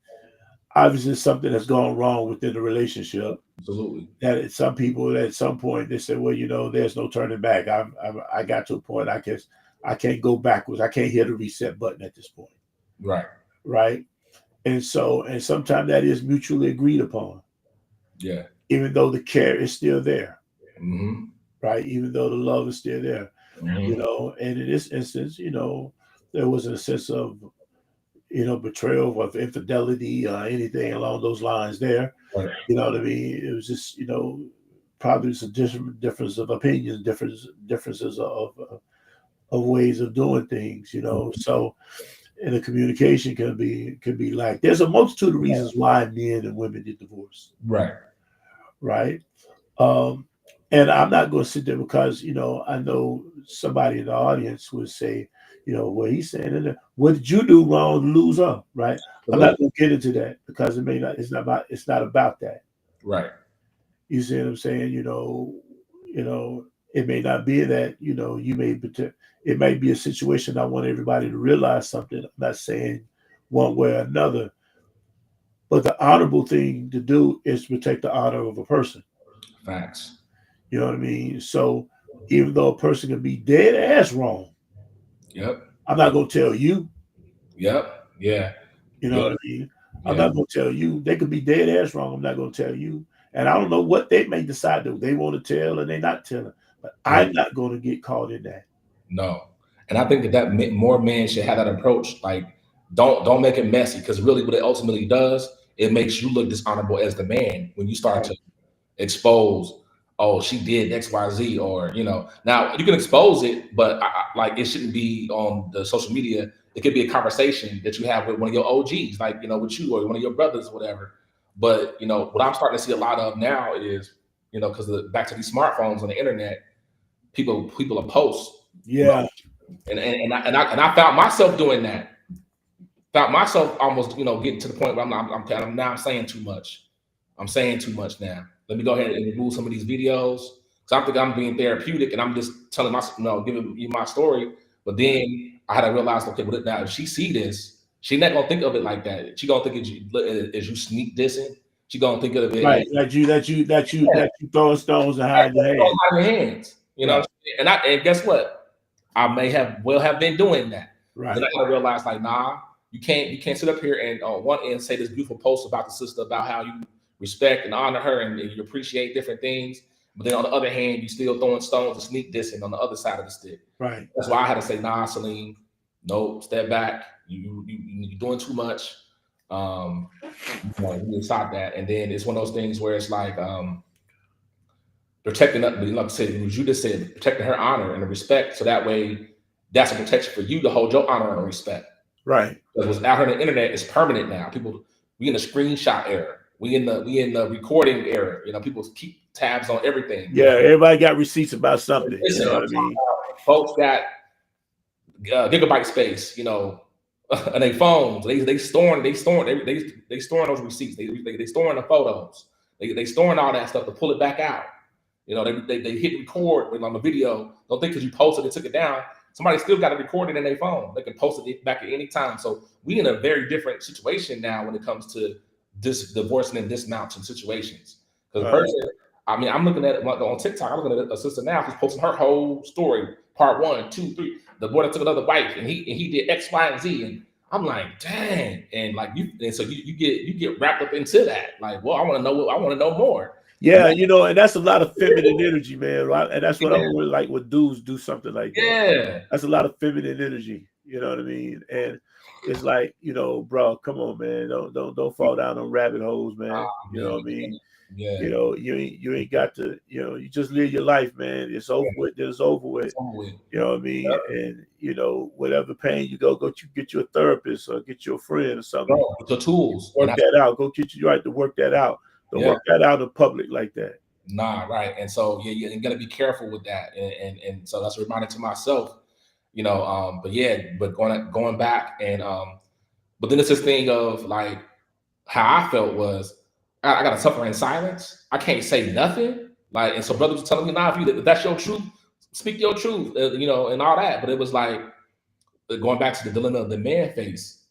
Speaker 1: obviously something has gone wrong within the relationship.
Speaker 2: Absolutely.
Speaker 1: That some people at some point they say, well, there's no turning back. I got to a point I can't go backwards. I can't hit a reset button at this point,
Speaker 2: Right.
Speaker 1: right? And sometimes that is mutually agreed upon,
Speaker 2: Yeah.
Speaker 1: even though the care is still there,
Speaker 2: Mm-hmm.
Speaker 1: right? Even though the love is still there,
Speaker 2: Mm-hmm.
Speaker 1: And in this instance, there wasn't a sense of betrayal of infidelity, anything along those lines there.
Speaker 2: Right.
Speaker 1: You know what I mean? It was just, probably some difference of opinions, differences of ways of doing things. So, and the communication can be like there's a multitude of reasons why men and women get divorced,
Speaker 2: Right.
Speaker 1: right? Um, and I'm not going to sit there because I know somebody in the audience would say, what he's saying, what did you do wrong to lose her, right? I'm not
Speaker 2: Absolutely.
Speaker 1: going to get into that because it's not about that.
Speaker 2: Right.
Speaker 1: You see what I'm saying? It may not be that, it might be a situation. I want everybody to realize something. I'm not saying one way or another, but the honorable thing to do is protect the honor of a person.
Speaker 2: Facts.
Speaker 1: You know what I mean? So even though a person can be dead ass wrong,
Speaker 2: Yep.
Speaker 1: I'm not going to tell you.
Speaker 2: Yep. Yeah.
Speaker 1: You know
Speaker 2: Yeah.
Speaker 1: what I mean? I'm
Speaker 2: Yeah.
Speaker 1: not going to tell you. They could be dead ass wrong. I'm not going to tell you. And I don't know what they may decide to. They want to tell and they're not telling. But
Speaker 2: Yeah.
Speaker 1: I'm not going to get caught in that.
Speaker 2: No. And I think that more men should have that approach. Like, don't make it messy, because really, what it ultimately does, it makes you look dishonorable as the man when you start
Speaker 1: Right.
Speaker 2: to expose, oh, she did XYZ, or now you can expose it, but like, it shouldn't be on the social media. It could be a conversation that you have with one of your OGs, like, with you or one of your brothers or whatever. But what I'm starting to see a lot of now is, because back to these smartphones and the internet, people are post, you know
Speaker 1: Yeah.
Speaker 2: and I found myself doing that. Found myself almost, getting to the point where I'm saying too much. I'm saying too much now. Let me go ahead and remove some of these videos. So I think I'm being therapeutic and I'm just telling giving you my story. But then I had to realize, okay, but now if she see this, she not gonna think of it like that. She gonna think as you sneak dissing. She gonna think of it as,
Speaker 1: Right. That you throwing stones and hide your
Speaker 2: out
Speaker 1: hand.
Speaker 2: of your hands.
Speaker 1: Right.
Speaker 2: And guess what? I will have been doing that. But then
Speaker 1: Right.
Speaker 2: I gotta realize, like, nah, you can't sit up here and on one end say this beautiful post about the sister, about how you respect and honor her and you appreciate different things. But then on the other hand, you still throwing stones and sneak dissing on the other side of the stick.
Speaker 1: Right.
Speaker 2: That's why I had to say, nah, Saleem, no, step back. You're doing too much. You stop that. And then it's one of those things where it's like, protecting, like I said, what you just said, protecting her honor and the respect, so that way that's a protection for you to hold your honor and respect.
Speaker 1: Right.
Speaker 2: Because what's out here on the internet is permanent now. We in the screenshot era. We in the recording era. People keep tabs on everything.
Speaker 1: Yeah. Everybody got receipts about something. You
Speaker 2: Listen,
Speaker 1: know
Speaker 2: I'm
Speaker 1: what I
Speaker 2: talking
Speaker 1: mean?
Speaker 2: about folks got gigabyte space, and they phones. They storing those receipts. They storing the photos. They storing all that stuff to pull it back out. They hit record on the video. Don't think because you posted it, took it down. Somebody still got to record it in their phone. They can post it back at any time. So we in a very different situation now when it comes to this divorcing and dismounting situations. Because the person, I'm looking at it on TikTok. I'm looking at a sister now who's posting her whole story, part 1, 2, 3. The boy that took another wife, and he did X, Y, and Z, and I'm like, dang, and like so you get wrapped up into that. Like, well, I want to know more. And
Speaker 1: Yeah, and that's a lot of feminine energy, man. Right? And that's what I
Speaker 2: yeah,
Speaker 1: really like when dudes do something like that.
Speaker 2: yeah.
Speaker 1: That's a lot of feminine energy. You know what I mean? And it's like, bro, come on, man. Don't fall down on rabbit holes, man.
Speaker 2: Oh,
Speaker 1: You know
Speaker 2: man,
Speaker 1: what I mean?
Speaker 2: yeah,
Speaker 1: You ain't got to, you just live your life, man. It's over with. It's over with.
Speaker 2: it's over with.
Speaker 1: You know what I mean? And whatever pain you go get you a therapist or get you a friend or something.
Speaker 2: Bro, with the tools.
Speaker 1: Work that out. Go get you right to work that out. Don't
Speaker 2: Yeah,
Speaker 1: work that out in public like that.
Speaker 2: nah, right. And so you gotta be careful with that. And so that's a reminder to myself, but yeah, but going back and but then it's this thing of like how I felt was I gotta suffer in silence. I can't say nothing. Like, and so brothers were telling me, nah, if that's your truth, speak your truth, and all that. But it was like going back to the dilemma of the man face,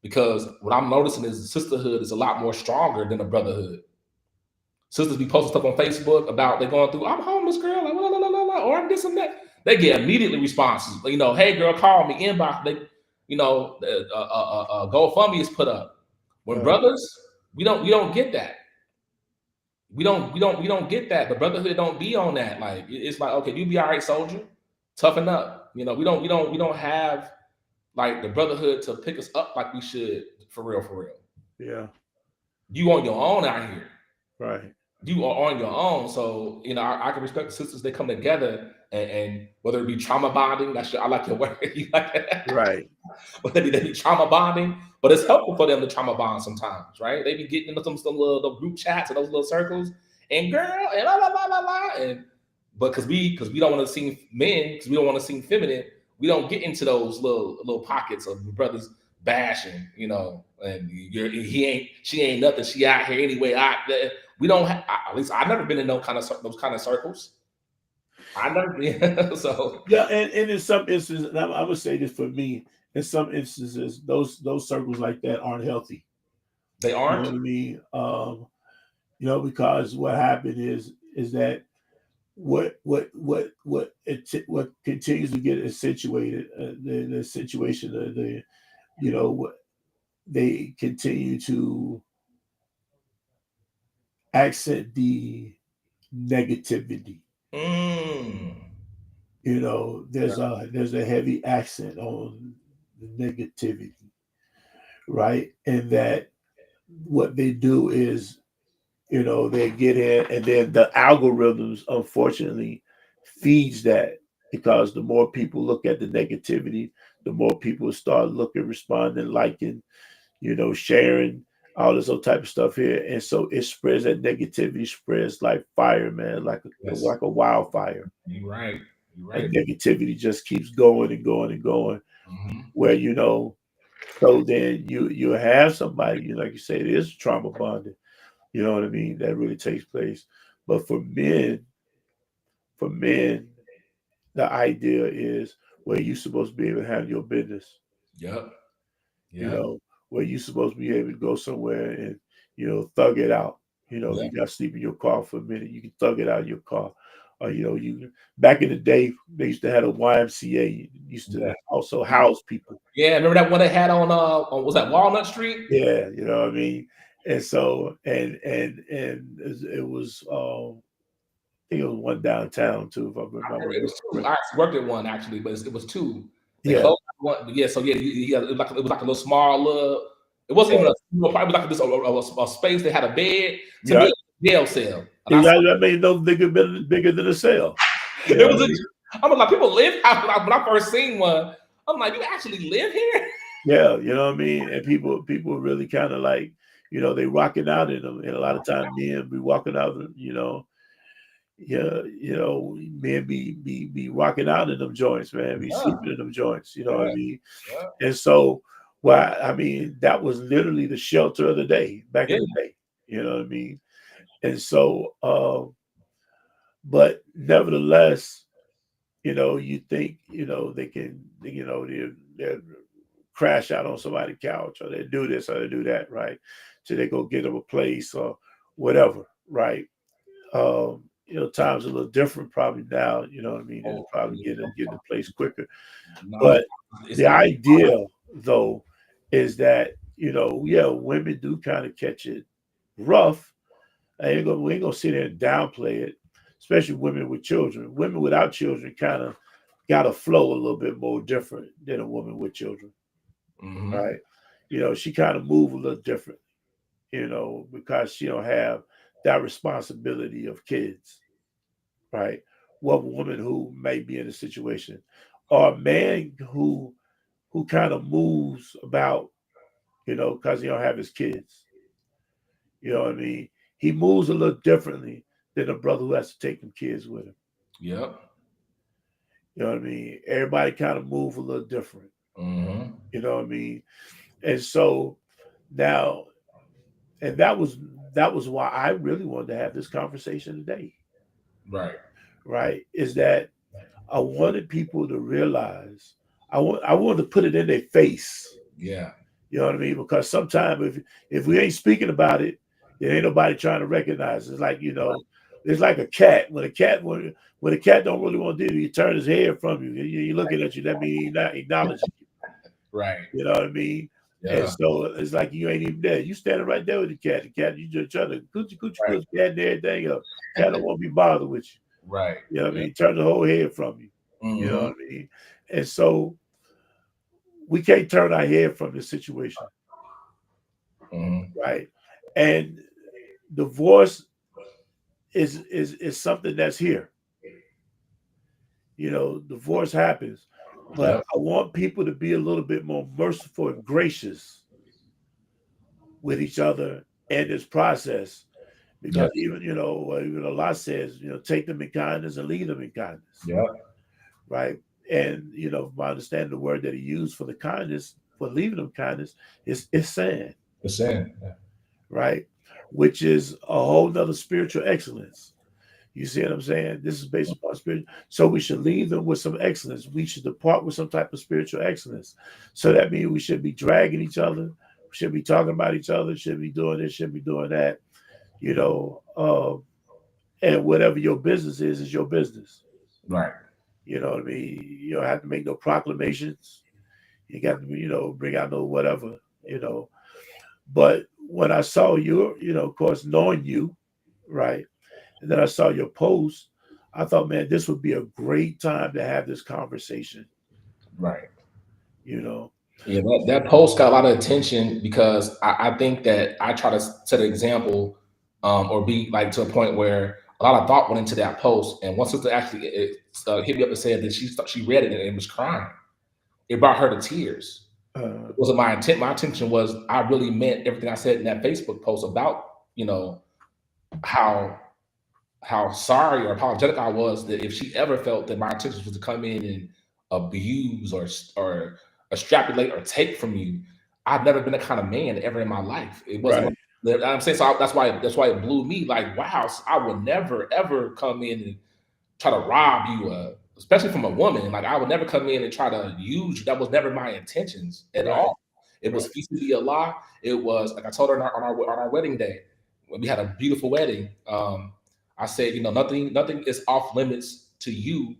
Speaker 2: because what I'm noticing is sisterhood is a lot more stronger than a brotherhood. Sisters be posting stuff on Facebook about they going through, I'm homeless, girl, like, la, la, la, la, la, or I'm this and that. They get immediately responses. You know, hey, girl, call me, inbox. They, you know, GoFundMe is put up. When
Speaker 1: Right.
Speaker 2: brothers, we don't get that. We don't get that. The brotherhood don't be on that. Like it's like, okay, you be all right, soldier. Toughen up. You know, we don't have like the brotherhood to pick us up like we should for real, for real.
Speaker 1: Yeah.
Speaker 2: You on your own out here.
Speaker 1: Right.
Speaker 2: You are on your own. So, you know, I can respect the sisters. They come together and whether it be trauma bonding, I like your word. You like that?
Speaker 1: Right.
Speaker 2: Whether they be trauma bonding, but it's helpful for them to trauma bond sometimes, right? They be getting into some little group chats and those little circles and girl and la la la la la. And but because we don't want to seem men, because we don't want to seem feminine, we don't get into those little pockets of brothers bashing, you know, and she ain't nothing. She out here anyway. We don't have, at least I've never been in those kind of circles. I never been. So
Speaker 1: Yeah, and in some instances, and I would say this for me, in some instances, those circles like that aren't healthy.
Speaker 2: they
Speaker 1: You know
Speaker 2: aren't.
Speaker 1: what I mean? Because what happened is that what continues to get accentuated, the situation, what they continue to accent the negativity.
Speaker 2: Mm.
Speaker 1: There's a heavy accent on the negativity, right? And that what they do is, they get in, and then the algorithms, unfortunately, feeds that, because the more people look at the negativity, the more people start looking, responding, liking, sharing, all this other type of stuff here. And so it spreads, that negativity spreads like fire, man, like a,
Speaker 2: Yes,
Speaker 1: like a wildfire.
Speaker 2: you're right. You're
Speaker 1: And
Speaker 2: right.
Speaker 1: negativity just keeps going and going and going,
Speaker 2: Hmm.
Speaker 1: where, so then you have somebody, like you say, it is trauma bonding. You know what I mean? That really takes place. But for men, the idea is where you're supposed to be able to have your business,
Speaker 2: Yep.
Speaker 1: you
Speaker 2: Yep.
Speaker 1: know, where you're supposed to be able to go somewhere and, thug it out. You
Speaker 2: Yep.
Speaker 1: got to sleep in your car for a minute. You can thug it out in your car. Or, you back in the day, they used to have a YMCA, used to
Speaker 2: Yeah.
Speaker 1: also house people.
Speaker 2: Yeah. Remember that one they had on was that Walnut Street?
Speaker 1: Yeah, you know what I mean? And so, and it was, I think it was one downtown too, if I remember
Speaker 2: It was two.
Speaker 1: correctly.
Speaker 2: I actually worked at one actually, but it was two. They
Speaker 1: Yeah,
Speaker 2: closed one. Yeah. So yeah, it was like a little small little. It wasn't even
Speaker 1: yeah,
Speaker 2: a. Probably like just a space. They had a bed. To me,
Speaker 1: yeah.
Speaker 2: it was a jail cell, and I saw
Speaker 1: I mean, no bigger than a cell. You know
Speaker 2: it
Speaker 1: what I
Speaker 2: was.
Speaker 1: mean?
Speaker 2: I'm like, people live out. When I first seen one, I'm like, you actually live here?
Speaker 1: Yeah, you know what I mean. And people really kind of like, they rocking out in them. And a lot of times, men be walking out, yeah, men be rocking out in them joints, man. Be
Speaker 2: Yeah.
Speaker 1: sleeping in them joints. You know what I
Speaker 2: Yeah.
Speaker 1: mean?
Speaker 2: Yeah.
Speaker 1: And so, well, I mean, that was literally the shelter of the day back
Speaker 2: Yeah.
Speaker 1: in the day. You know what I mean? And so, but nevertheless, you think, they crash out on somebody's couch, or they do this or they do that, right? So they go get them a place or whatever, right? Times a little different probably now, you know what I mean? They're
Speaker 2: Oh,
Speaker 1: probably getting a place quicker.
Speaker 2: no,
Speaker 1: But
Speaker 2: it's
Speaker 1: the
Speaker 2: not.
Speaker 1: idea, though, is that, yeah, women do kind of catch it rough. We ain't gonna sit there and downplay it, especially women with children. Women without children kind of got to flow a little bit more different than a woman with children,
Speaker 2: Hmm.
Speaker 1: right? She kind of move a little different, because she don't have that responsibility of kids, right? One woman who may be in a situation, or a man who kind of moves about, because he don't have his kids. You know what I mean? He moves a little differently than a brother who has to take them kids with him.
Speaker 2: Yep.
Speaker 1: You know what I mean? Everybody kind of move a little different.
Speaker 2: Hmm.
Speaker 1: You know what I mean? And so now, and that was why I really wanted to have this conversation today,
Speaker 2: Right.
Speaker 1: right? Is that I wanted people to realize, I wanted to put it in their face,
Speaker 2: Yeah.
Speaker 1: You know what I mean? Because sometimes if we ain't speaking about it, there ain't nobody trying to recognize. It's like, it's like a cat. When a cat don't really want to do it, he turn his head from you. He looking at you. That means he not acknowledging you.
Speaker 2: Right.
Speaker 1: You know what I mean? And
Speaker 2: Yeah.
Speaker 1: so it's like you ain't even there. You standing right there with the cat. The cat, you just trying to coochie
Speaker 2: Right.
Speaker 1: cat and everything else. Cat don't want to be bothered with you.
Speaker 2: Right.
Speaker 1: You know what I
Speaker 2: Yeah.
Speaker 1: mean? Turn the whole head from you. You know
Speaker 2: Mm-hmm.
Speaker 1: what I mean? And so we can't turn our head from this situation,
Speaker 2: Mm-hmm.
Speaker 1: right? And divorce is something that's here. Divorce happens, but
Speaker 2: Yep.
Speaker 1: I want people to be a little bit more merciful and gracious with each other in this process, because
Speaker 2: Yes.
Speaker 1: even Allah says, take them in kindness and lead them in kindness,
Speaker 2: Yep.
Speaker 1: right? And my understanding, the word that he used for the kindness, for leaving them kindness, is ihsan,
Speaker 2: The sin. Yeah.
Speaker 1: right? Which is a whole nother spiritual excellence. You see what I'm saying? This is based upon spirit. So we should leave them with some excellence. We should depart with some type of spiritual excellence. So that means we should be dragging each other. We should be talking about each other. Should be doing this. Should be doing that. You know, and whatever your business is your business.
Speaker 2: Right.
Speaker 1: You know what I mean? You don't have to make no proclamations. You got to, bring out no whatever. You know, but when I saw you, of course, knowing you, right? And then I saw your post. I thought, man, this would be a great time to have this conversation.
Speaker 2: Right.
Speaker 1: You know,
Speaker 2: Yeah, that post got a lot of attention because I think that I try to set an example, or be like to a point where a lot of thought went into that post. And one sister actually hit me up and said that she read it and was crying. It brought her to tears.
Speaker 1: uh,
Speaker 2: It wasn't my intent. My intention was I really meant everything I said in that Facebook post about how sorry or apologetic I was that if she ever felt that my intentions was to come in and abuse or extrapolate or take from you. I've never been that kind of man ever in my life. It wasn't.
Speaker 1: right,
Speaker 2: I'm saying so. That's why it blew me. Like, wow, I would never ever come in and try to rob you, especially from a woman. Like, I would never come in and try to use you. That was never my intentions at
Speaker 1: right,
Speaker 2: all. It
Speaker 1: right,
Speaker 2: was feast to be a lie. It was like I told her on our wedding day when we had a beautiful wedding. I said, nothing is off limits to you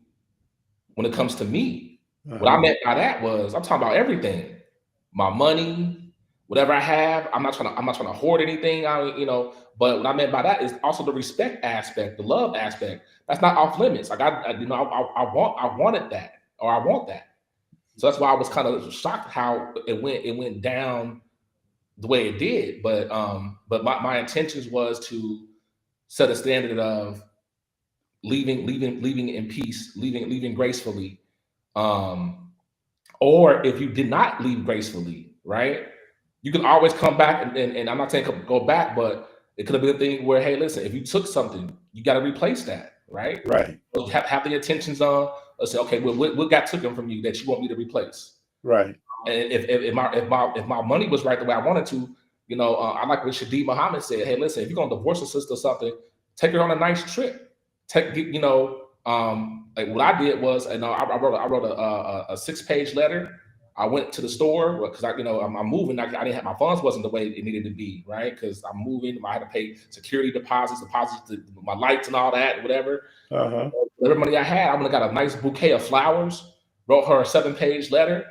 Speaker 2: when it comes to me. What I
Speaker 1: uh-huh,
Speaker 2: meant by that was I'm talking about everything, my money, whatever I have. I'm not trying to hoard anything. But what I meant by that is also the respect aspect, the love aspect. That's not off limits. Like I wanted that, or I want that. So that's why I was kind of shocked how it went down the way it did. But my intentions was to set a standard of leaving in peace, leaving gracefully. Um, or if you did not leave gracefully, right? You can always come back and I'm not saying go back, but it could have been a thing where, hey, listen, if you took something, you got to replace that, right?
Speaker 1: right,
Speaker 2: So have the intentions on. Let's say, okay, what got taken from you that you want me to replace?
Speaker 1: right,
Speaker 2: And if my money was right the way I wanted to, I like what Shadi Muhammad said. Hey, listen, if you're gonna divorce a sister or something, take her on a nice trip. Like what I did was, and I wrote a 6-page letter. I went to the store because I'm moving. I didn't have my funds wasn't the way it needed to be, right? Because I'm moving. I had to pay security deposits to my lights and all that, whatever.
Speaker 1: uh-huh,
Speaker 2: Whatever money I had, I would have got a nice bouquet of flowers. Wrote her a 7-page letter,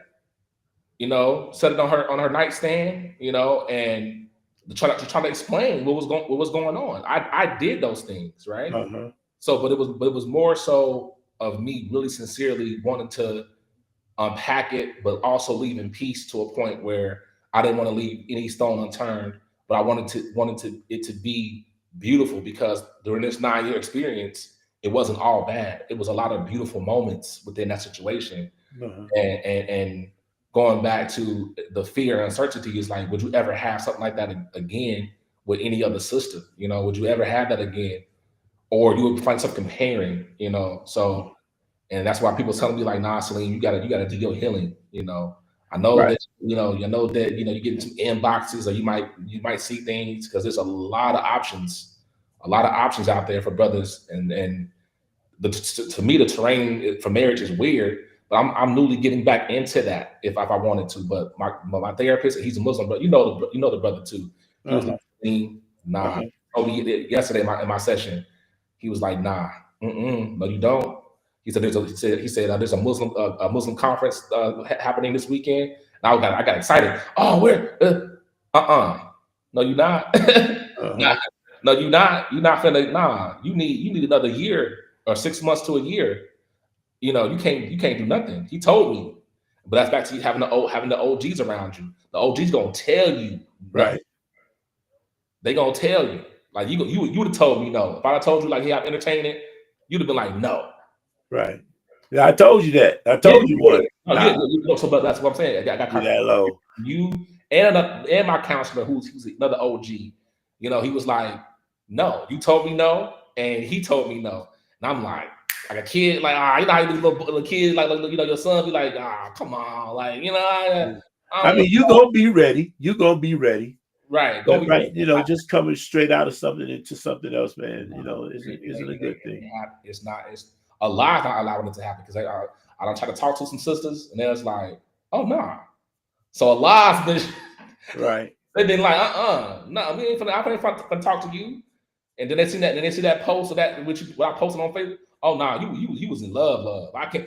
Speaker 2: set it on her nightstand, and to try to explain what was going on. I did those things, right?
Speaker 1: uh-huh,
Speaker 2: So, but it was more so of me really sincerely wanting to unpack it, but also leave in peace to a point where I didn't want to leave any stone unturned, but I wanted it to be beautiful because during this 9-year experience, it wasn't all bad. It was a lot of beautiful moments within that situation,
Speaker 1: uh-huh,
Speaker 2: and going back to the fear and uncertainty is like, would you ever have something like that again with any other sister? Would you ever have that again? Or you would find yourself comparing, so, and that's why people telling me like, nah, Saleem, you gotta do your healing. I know
Speaker 1: right,
Speaker 2: that, you get into inboxes or you might see things because there's a lot of options out there for brothers. And to me, the terrain for marriage is weird, but I'm newly getting back into that if I wanted to. But my therapist, he's a Muslim, but you know the brother too. He was
Speaker 1: Uh-huh.
Speaker 2: like, nah.
Speaker 1: Uh-huh.
Speaker 2: Oh, yesterday in my session, he was like, nah, no, you don't. He said there's a Muslim conference happening this weekend. And I got excited. Oh, where? No, you're not.
Speaker 1: Uh-huh.
Speaker 2: Nah, no, you're not. You're not finna. Nah, you need another year or 6 months to a year. You can't do nothing. He told me. But that's back to you having the OGs around you. The OGs gonna tell you nothing.
Speaker 1: Right.
Speaker 2: They gonna tell you. Like you would have told me no. If I told you like, hey, I'm entertaining, you'd have been like, no.
Speaker 1: Right. Yeah, I told you that. I
Speaker 2: Yeah,
Speaker 1: told you
Speaker 2: you
Speaker 1: one.
Speaker 2: did. No,
Speaker 1: Nah,
Speaker 2: so but that's what I'm saying. I got
Speaker 1: you that low.
Speaker 2: you and my counselor, who's another OG. He was like, no, you told me no, and he told me no, and I'm like a kid, like you know how you little kids like your son be like, come on, like I
Speaker 1: I
Speaker 2: don't
Speaker 1: mean, you gonna be ready. You gonna be ready.
Speaker 2: right, go
Speaker 1: But
Speaker 2: be
Speaker 1: right, just coming straight out of something into something else, man, isn't a good thing.
Speaker 2: it's not. It's a lot not allowing it to happen because I don't try to talk to some sisters, and they're like, oh no. So a lot's been
Speaker 1: Right.
Speaker 2: they've been like, no, we ain't finna, I ain't finna talk to you. And then they see that post of that what I posted on Facebook. Oh no, you was in love. I can't.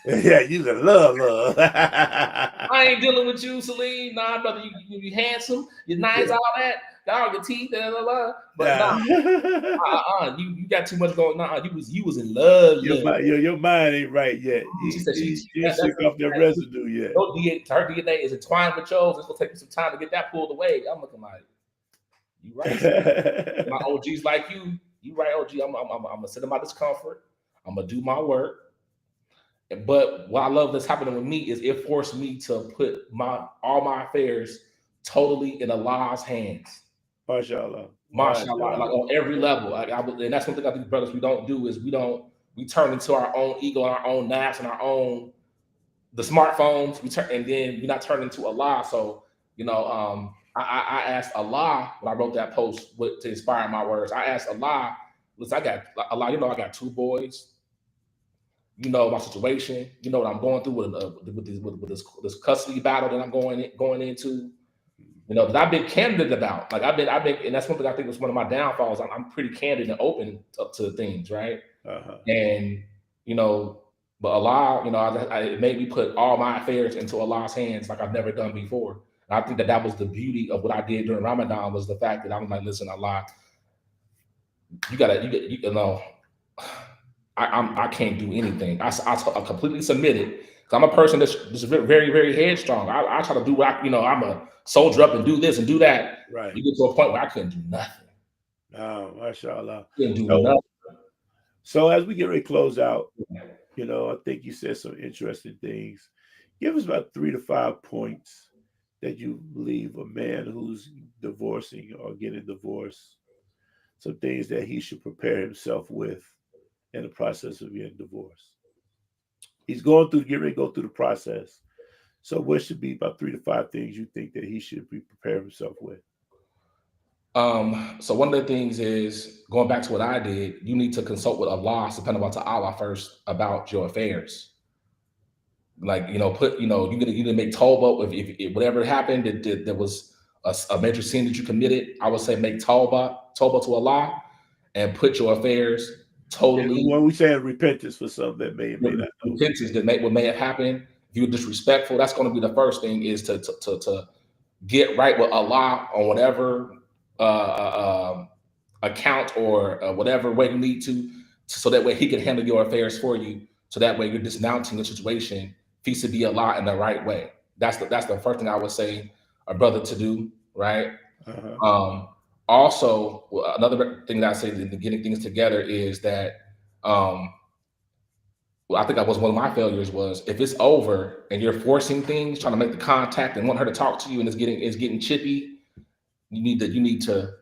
Speaker 1: Yeah, you can love.
Speaker 2: I ain't dealing with you, Saleem. Nah, brother, you handsome, you're nice, all that, got all your teeth, but nah,
Speaker 1: Yeah.
Speaker 2: you got too much going. Nah, you was in love.
Speaker 1: Your mind ain't right yet.
Speaker 2: She said
Speaker 1: You shook off that residue yet.
Speaker 2: her DNA is entwined with yours. It's gonna take you some time to get that pulled away. I'm looking like, you right. My OGs like you right, OG. I'm gonna sit in my discomfort. I'm gonna do my work. But what I love that's happening with me is it forced me to put all my affairs totally in Allah's hands.
Speaker 1: Mashallah.
Speaker 2: Mashallah, like on every level. And that's one thing I think, brothers, we don't do is we turn into our own ego and our own nafs and our own the smartphones. And then we're not turning to Allah. So I asked Allah when I wrote that post to inspire my words. I asked Allah, listen, I got Allah. I got 2 boys. You know my situation. You know what I'm going through with this custody battle that I'm going into. That I've been candid about. Like I've been, and that's one thing I think was one of my downfalls. I'm pretty candid and open to things, right?
Speaker 1: Uh-huh.
Speaker 2: And but Allah, it made me put all my affairs into Allah's hands like I've never done before. And I think that was the beauty of what I did during Ramadan was the fact that I'm like, listen, Allah, I can't do anything. I completely submitted because I'm a person that's very, very headstrong. I try to do what I'm a soldier up and do this and do that.
Speaker 1: Right.
Speaker 2: You get to a point where I couldn't do nothing.
Speaker 1: Oh, mashallah.
Speaker 2: Couldn't do nothing.
Speaker 1: So as we get ready to close out, I think you said some interesting things. Give us about 3 to 5 points that you believe a man who's divorcing or getting divorced, some things that he should prepare himself with in the process of getting divorced. He's getting ready to go through the process. So what should be about 3 to 5 things you think that he should be preparing himself with?
Speaker 2: So one of the things is going back to what I did, you need to consult with Allah subhanahu wa ta'ala first about your affairs. Like, you didn't make tawbah if whatever happened, that there was a major sin that you committed. I would say make tawbah to Allah and put your affairs totally.
Speaker 1: When we say repentance for something that may not know.
Speaker 2: Repentance that may have happened. If you're disrespectful, that's going to be the first thing is to get right with Allah on whatever account or whatever way you need to, so that way He can handle your affairs for you. So that way you're dismounting the situation vis-a-vis Allah in the right way. That's the first thing I would say a brother to do, right?
Speaker 1: Uh-huh.
Speaker 2: Also, another thing that I say in getting things together is that I think that was one of my failures was if it's over and you're forcing things, trying to make the contact and want her to talk to you and it's getting chippy, you need to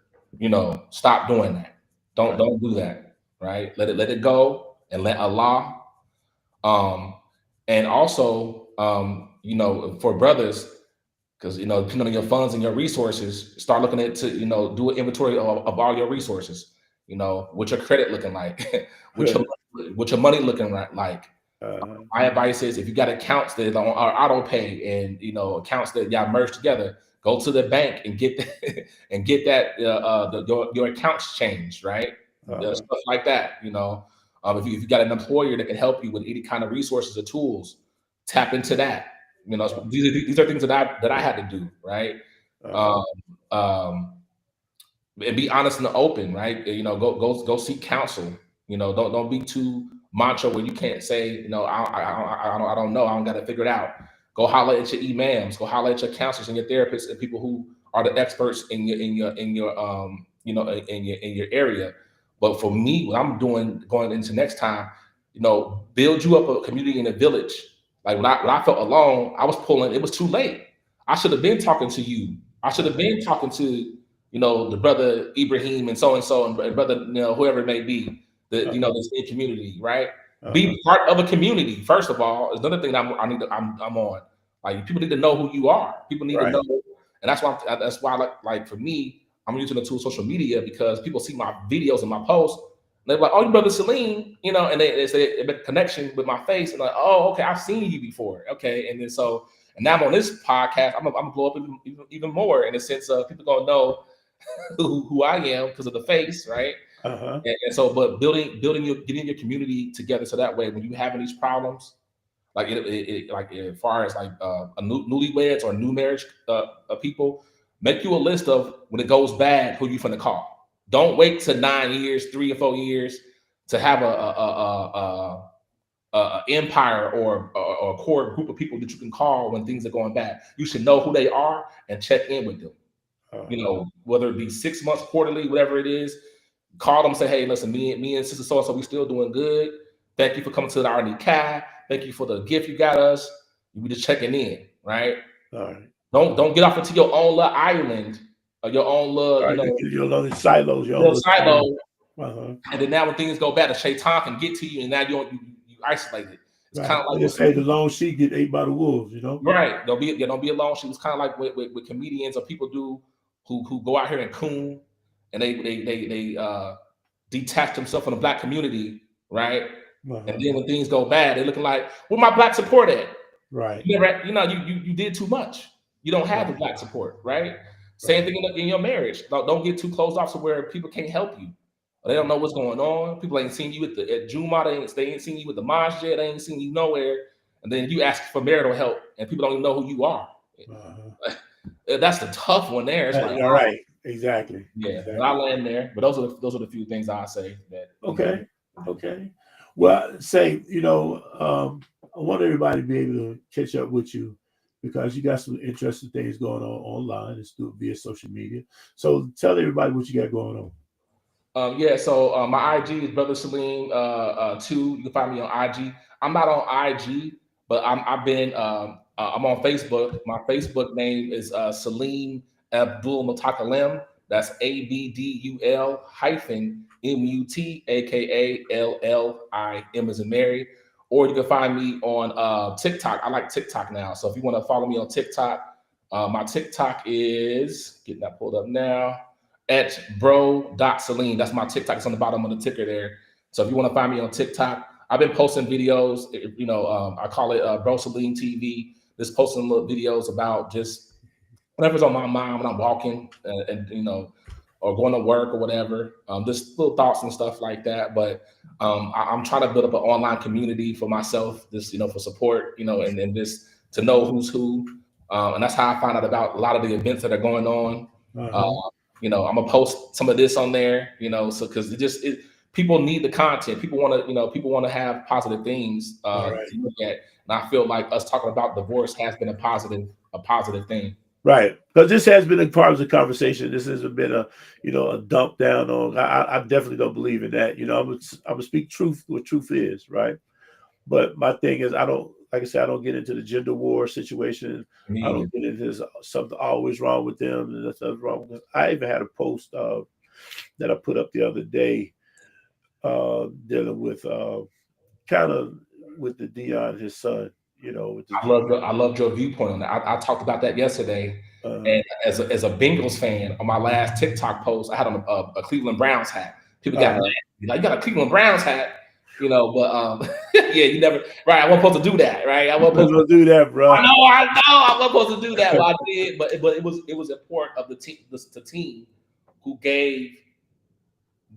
Speaker 2: stop doing that. Don't do that, right? Let it go and let Allah. And also, for brothers, because depending on your funds and your resources, start looking at do an inventory of all your resources. What your credit looking like, what your money looking like. My advice is if you got accounts that are on auto pay and accounts that y'all merged together, go to the bank and get and get that your accounts changed, right? Stuff like that. If you got an employer that can help you with any kind of resources or tools, tap into that. These are things that I had to do, right? And be honest and open, right? Go seek counsel. Don't be too macho where you can't say, I don't know, I don't got to figure it out. Go holler at your imams, go holler at your counselors and your therapists and people who are the experts in your area. But for me, what I'm doing going into next time, build you up a community in a village. Like when I felt alone, I was pulling. It was too late. I should have been talking to you. I should have been talking to the brother Ibrahim and so and brother whoever it may be. The same community, right? Be part of a community. First of all, is another thing I'm on. Like people need to know who you are. People need to know, and that's why like for me, I'm using the tool social media because people see my videos and my posts. And they're like, "Oh, you Brother Saleem," and they say they make a connection with my face, and like, "Oh, okay, I've seen you before." Okay, and then and now I'm on this podcast. I'm gonna blow up even more in the sense of people gonna know who I am because of the face, right? And so, but getting your community together so that way when you having these problems, like like as far as like a newlyweds or new marriage people, make you a list of when it goes bad, who you finna call. Don't wait to 9 years, 3 or 4 years to have a empire or a core group of people that you can call when things are going bad. You should know who they are and check in with them. Whether it be 6 months, quarterly, whatever it is, call them, say, "Hey, listen, me and sister so-and-so, we still doing good. Thank you for coming to our Nikah. Thank you for the gift you got us. We just checking in, right? Don't get off into your own little island or your own little,
Speaker 1: your little silos,
Speaker 2: little silo. And then now when things go bad, the shaitan can get to you, and now you isolated. It's kind of like
Speaker 1: they say the lone sheep get ate by the wolves,
Speaker 2: Right. Don't be a lone sheep. It's kind of like with comedians or people who go out here and coon and they detach themselves from the black community, right? And then when things go bad, they're looking like, where my black support at?
Speaker 1: Right.
Speaker 2: You did too much. You don't have the black support, right? Same thing in your marriage. Don't get too closed off to where people can't help you. They don't know what's going on. People ain't seen you at Juma. They ain't seen you with the masjid. They ain't seen you nowhere. And then you ask for marital help, and people don't even know who you are. That's the tough one there.
Speaker 1: All right. Exactly.
Speaker 2: Yeah, exactly. I land there. But those are the few things I say that.
Speaker 1: Okay. Well, say I want everybody to be able to catch up with you because you got some interesting things going on online. It's via social media. So tell everybody what you got going on.
Speaker 2: So my IG is Brother Saleem 2. You can find me on IG. I'm not on IG, but I'm on Facebook. My Facebook name is Saleem Abdul Mutakalem. That's ABDUL -MUT AKALLIM as in Mary. Or you can find me on TikTok. I like TikTok now. So if you want to follow me on TikTok, my TikTok is getting that pulled up now. At bro.Saleem. That's my TikTok. It's on the bottom of the ticker there. So if you want to find me on TikTok, I've been posting videos. I call it Bro Saleem TV. Just posting little videos about just whatever's on my mind when I'm walking or going to work or whatever. Just little thoughts and stuff like that. But I'm trying to build up an online community for myself, just for support, and just to know who's who. And that's how I find out about a lot of the events that are going on. I'm gonna post some of this on there, so because people need the content. People want to have positive things to look at, and I feel like us talking about divorce has been a positive thing.
Speaker 1: Right, because this has been a part of the conversation. This hasn't been a dump down on. I definitely don't believe in that. I'm gonna speak truth what truth is, right? But my thing is, I don't get into the gender war situation. I don't get into this, something always wrong with them and that's wrong with them. I even had a post that I put up the other day dealing with kind of with the Dion, his son.
Speaker 2: I loved your viewpoint on that. I talked about that yesterday, and as a Bengals fan, on my last TikTok post, I had on a Cleveland Browns hat. People got mad. Like, you got a Cleveland Browns hat. But yeah, you never right. I wasn't supposed to do that, right? I wasn't supposed
Speaker 1: Let's do that, bro.
Speaker 2: I know, I wasn't supposed to do that, but I did. But it was important of the team, the team who gave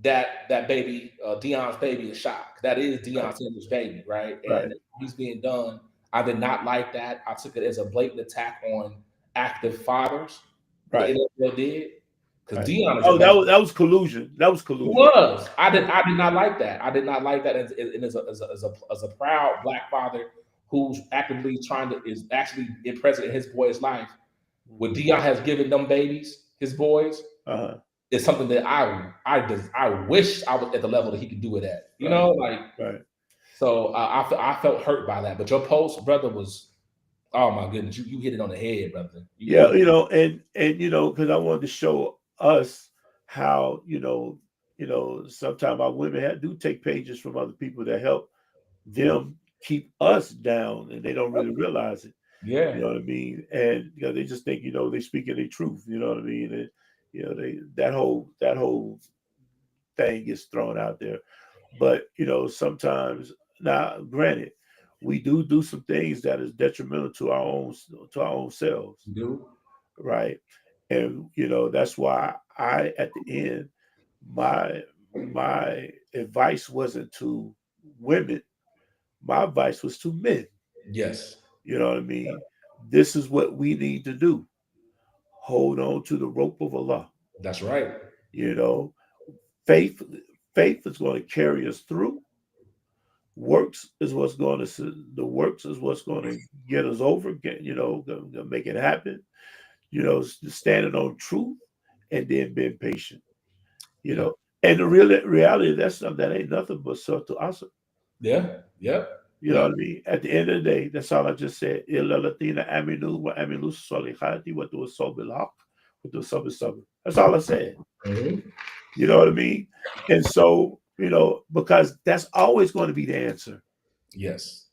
Speaker 2: that baby, Dion's baby, a shot. That is Deion Sanders' baby, right?
Speaker 1: Right,
Speaker 2: And he's being done. I did not like that. I took it as a blatant attack on active fathers. The
Speaker 1: right,
Speaker 2: NFL did because
Speaker 1: right.
Speaker 2: Dion is a
Speaker 1: Oh,
Speaker 2: bad.
Speaker 1: that was collusion. That was
Speaker 2: It
Speaker 1: collusion.
Speaker 2: was. I did not like that. I did not like that. And as a proud black father who's actively is actually present in his boy's life, what Dion has given them babies, his boys,
Speaker 1: Uh-huh.
Speaker 2: is something that I wish I was at the level that he could do it at.
Speaker 1: Right,
Speaker 2: Like
Speaker 1: right.
Speaker 2: so. I felt hurt by that. But your post, brother, was oh my goodness, you hit it on the head, brother.
Speaker 1: Yeah, and because I wanted to show us how sometimes our women do take pages from other people that help them keep us down, and they don't really realize it. You
Speaker 2: Yeah,
Speaker 1: know what I mean? And they just think they speaking the truth. You know what I mean? And they that whole thing gets thrown out there. But sometimes, now granted, we do some things that is detrimental to our own selves,
Speaker 2: you do.
Speaker 1: right? And that's why I at the end, my my advice wasn't to women. My advice was to men.
Speaker 2: Yes,
Speaker 1: You know what I mean? This is what we need to do. Hold on to the rope of Allah.
Speaker 2: that's right.
Speaker 1: You know, faith faith is going to carry us through. The works is what's going to get us over, gonna make it happen. Standing on truth and then being patient. You
Speaker 2: Yeah,
Speaker 1: know, and the real reality of that stuff, that ain't nothing but so to us.
Speaker 2: yeah, yep,
Speaker 1: You know
Speaker 2: yep.
Speaker 1: what I mean? At the end of the day, that's all I just said. Illa Latina aminu wa aminu salihati wa tu sabil haq wa tu sabil sabr. That's all I said.
Speaker 2: Mhm.
Speaker 1: You know what I mean? And so, because that's always going to be the answer.
Speaker 2: Yes,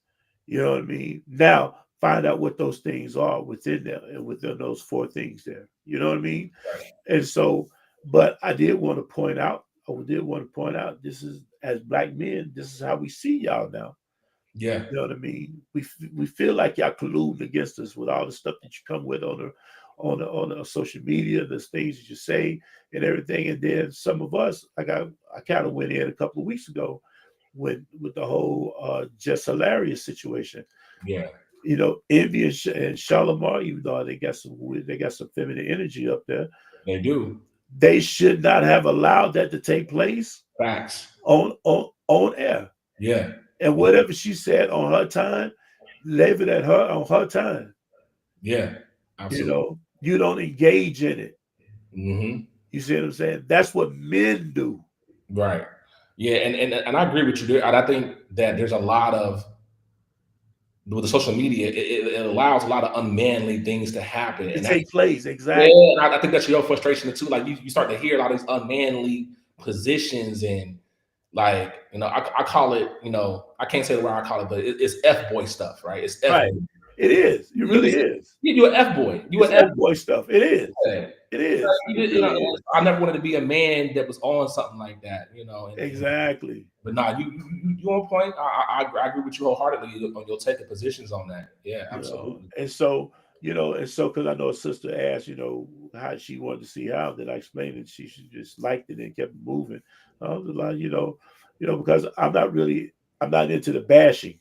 Speaker 1: You know what I mean? Now, find out what those things are within there and within those four things there. You know what I mean?
Speaker 2: right.
Speaker 1: And so, but I did want to point out, this is, as black men, this is how we see y'all now.
Speaker 2: Yeah,
Speaker 1: You know what I mean? We feel like y'all colluding against us with all the stuff that you come with on the social media, the things that you say and everything. And then some of us, I kind of went in a couple of weeks ago with the whole just hilarious situation.
Speaker 2: yeah,
Speaker 1: Envy and Shalimar, even though they got some feminine energy up there,
Speaker 2: they do.
Speaker 1: they should not have allowed that to take place
Speaker 2: Facts.
Speaker 1: on air.
Speaker 2: Yeah,
Speaker 1: And
Speaker 2: yeah,
Speaker 1: whatever she said on her time, leave it at her on her time.
Speaker 2: yeah. Absolutely.
Speaker 1: You don't engage in it.
Speaker 2: Hmm.
Speaker 1: You see what I'm saying? That's what men do.
Speaker 2: Right. Yeah, and I agree with you there. And I think that there's a lot of with the social media, it allows a lot of unmanly things to happen,
Speaker 1: To
Speaker 2: and that's
Speaker 1: take place,
Speaker 2: yeah.
Speaker 1: exactly.
Speaker 2: And I think that's your frustration too. Like you start to hear a lot of these unmanly positions, and like I call it. I can't say the word I call it, but it's f boy stuff, right? It's f
Speaker 1: Right.
Speaker 2: boy.
Speaker 1: It is. It
Speaker 2: You
Speaker 1: really
Speaker 2: just
Speaker 1: is.
Speaker 2: you an f boy. You
Speaker 1: It's
Speaker 2: an f
Speaker 1: F boy stuff. It is.
Speaker 2: boy.
Speaker 1: It is. It really is.
Speaker 2: I never wanted to be a man that was on something like that. And
Speaker 1: Exactly.
Speaker 2: but nah, you on point. I agree with you wholeheartedly on your taking positions on that. Yeah, absolutely.
Speaker 1: And so because I know a sister asked, how she wanted to see how, then I explained that she just liked it and kept moving. I was like, because I'm not into the bashing.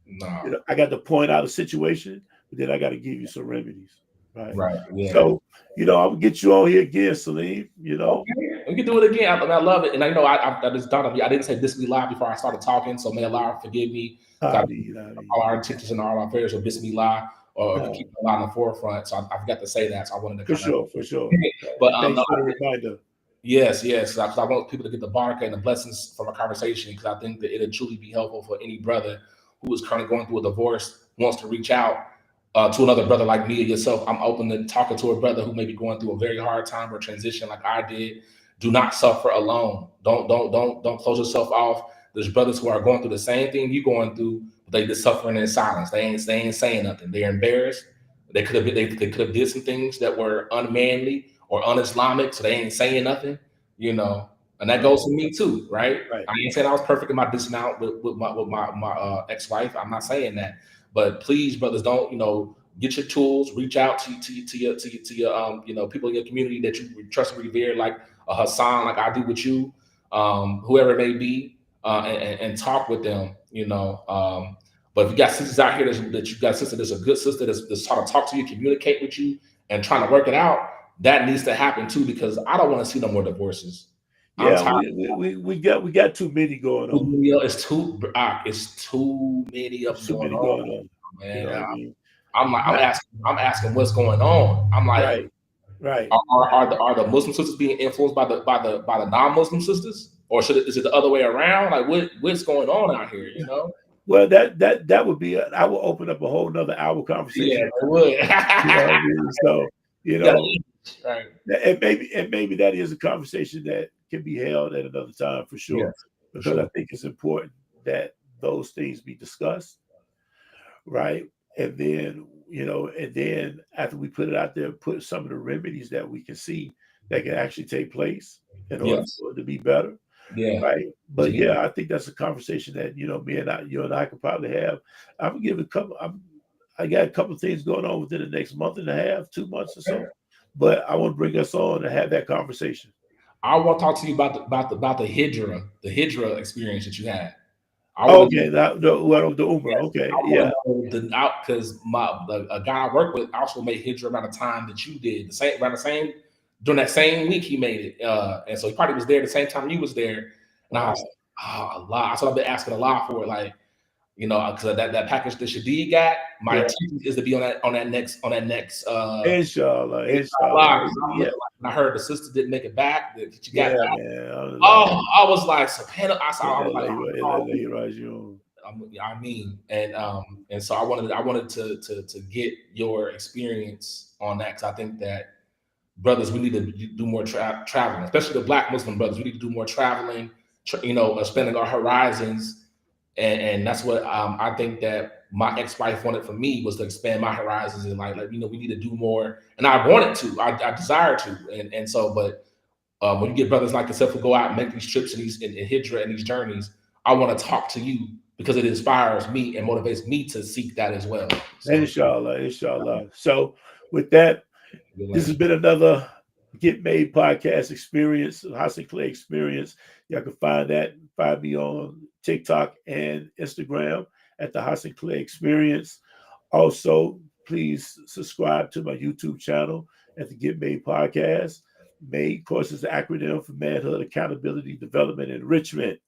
Speaker 2: Nah,
Speaker 1: I got to point out a situation, but then I got to give you some remedies, right?
Speaker 2: right. Yeah.
Speaker 1: So, I'm gonna get you on here again, Saleem.
Speaker 2: Okay, we can do it again. I love it, and I know I just dawned on me. I didn't say this be live before I started talking, so may Allah forgive me.
Speaker 1: I
Speaker 2: 'Cause
Speaker 1: mean, I
Speaker 2: all
Speaker 1: mean,
Speaker 2: our intentions and all our prayers will Bismillah or
Speaker 1: uh,
Speaker 2: keep Allah in the forefront. So I forgot to say that. So I wanted to
Speaker 1: for
Speaker 2: kind of,
Speaker 1: sure, for sure.
Speaker 2: but
Speaker 1: And thanks
Speaker 2: no,
Speaker 1: for the reminder.
Speaker 2: yes, yes, because I want people to get the baraka and the blessings from a conversation because I think that it'll truly be helpful for any brother who is currently going through a divorce, wants to reach out to another brother like me or yourself. I'm open to talking to a brother who may be going through a very hard time or transition like I did. Do not suffer alone. Don't close yourself off. There's brothers who are going through the same thing you're going through, but they just suffering in silence. They ain't saying nothing. They're embarrassed. They could have did some things that were unmanly or un-Islamic, so they ain't saying nothing. You know, And that goes for me too, right?
Speaker 1: Right.
Speaker 2: I ain't saying I was perfect in my dishing out with my ex-wife. I'm not saying that, but please, brothers, don't get your tools. Reach out to your people in your community that you trust and revere, like a Hassan, like I do with you, whoever it may be, and talk with them. But if you got sisters out here that you got a sister that's a good sister that's trying to talk to you, communicate with you, and trying to work it out, that needs to happen too, because I don't want to see no more divorces. I'm
Speaker 1: Yeah,
Speaker 2: tired.
Speaker 1: we got too many going on.
Speaker 2: It's too many of
Speaker 1: There's
Speaker 2: them
Speaker 1: too
Speaker 2: going
Speaker 1: many
Speaker 2: on,
Speaker 1: going on. You
Speaker 2: man.
Speaker 1: know what I mean?
Speaker 2: I'm like,
Speaker 1: Not
Speaker 2: I'm asking what's going on. I'm like,
Speaker 1: right, right.
Speaker 2: are the Muslim sisters being influenced by the non-Muslim sisters, or is it the other way around? Like, what's going on out here?
Speaker 1: Well, that would be. I will open up a whole nother hour
Speaker 2: Yeah,
Speaker 1: conversation.
Speaker 2: they would.
Speaker 1: You know what I mean? So you
Speaker 2: You gotta
Speaker 1: know,
Speaker 2: eat, right?
Speaker 1: and maybe that is a conversation that can be held at another time for sure,
Speaker 2: Yes, for
Speaker 1: because I
Speaker 2: sure.
Speaker 1: think it's important that those things be discussed, right? And then after we put it out there, put some of the remedies that we can see that can actually take place in order
Speaker 2: Yes,
Speaker 1: for it to be better,
Speaker 2: yeah.
Speaker 1: right? But
Speaker 2: See,
Speaker 1: yeah, I think that's a conversation that you and I could probably have. I'm gonna give a couple. I got a couple of things going on within the next month and a half, 2 months or so, but I want to bring us on and have that conversation.
Speaker 2: I want to talk to you about the hijra experience that you had. I want to
Speaker 1: Okay, the Uber.
Speaker 2: Yes,
Speaker 1: Okay,
Speaker 2: I want
Speaker 1: yeah.
Speaker 2: to know the out because a guy I work with also made hijra around the time that you did, the same during that same week he made it, and so he probably was there the same time you was there, and I was
Speaker 1: Wow.
Speaker 2: like, Allah. That's what I've been asking Allah for, like because that package that Shadid got, my
Speaker 1: Yeah.
Speaker 2: intention is to be on that next.
Speaker 1: Inshallah.
Speaker 2: Allah,
Speaker 1: Inshallah.
Speaker 2: 'cause I'm
Speaker 1: Yeah.
Speaker 2: looking like, when I heard the sister didn't make it back, that you got
Speaker 1: Yeah,
Speaker 2: back.
Speaker 1: man.
Speaker 2: Oh, I was like, Subhanallah. I was like,
Speaker 1: Ilahi.
Speaker 2: I mean, and so I wanted to get your experience on that, because I think that brothers, we need to do more traveling, especially the Black Muslim brothers. We need to do more traveling, expanding our horizons, and that's what I think that my ex-wife wanted for me, was to expand my horizons, and we need to do more, and I wanted to, I desire to, and so, but when you get brothers like yourself who go out and make these trips and these and hijrah and these journeys, I want to talk to you because it inspires me and motivates me to seek that as well. So,
Speaker 1: Inshallah. Inshallah. So with that, this has been another Get Made podcast experience, Hassan Clay experience. Y'all can find me on TikTok and Instagram at the Hassan Clay experience. Also, please subscribe to my YouTube channel at the Get Made podcast. MADE, of course, is the acronym for Manhood, Accountability, Development, Enrichment.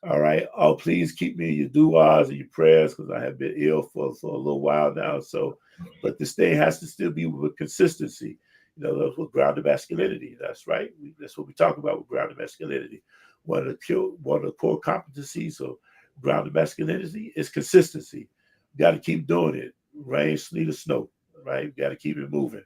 Speaker 1: All right. Oh, please keep me in your du'as and your prayers, because I have been ill for a little while now. So, but this thing has to still be with consistency. That's what grounded masculinity. That's right. That's what we talk about with grounded masculinity. One of the core competencies of grounded masculinity is consistency. You got to keep doing it. Rain, sleet, or snow. Right. You got to keep it moving.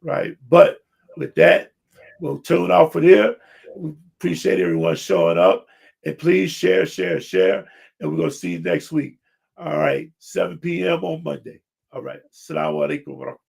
Speaker 1: Right. But with that, we'll tune off for there. We appreciate everyone showing up. And please share, share, share. And we're going to see you next week. All right. 7 p.m. on Monday. All right. Assalamu alaikum.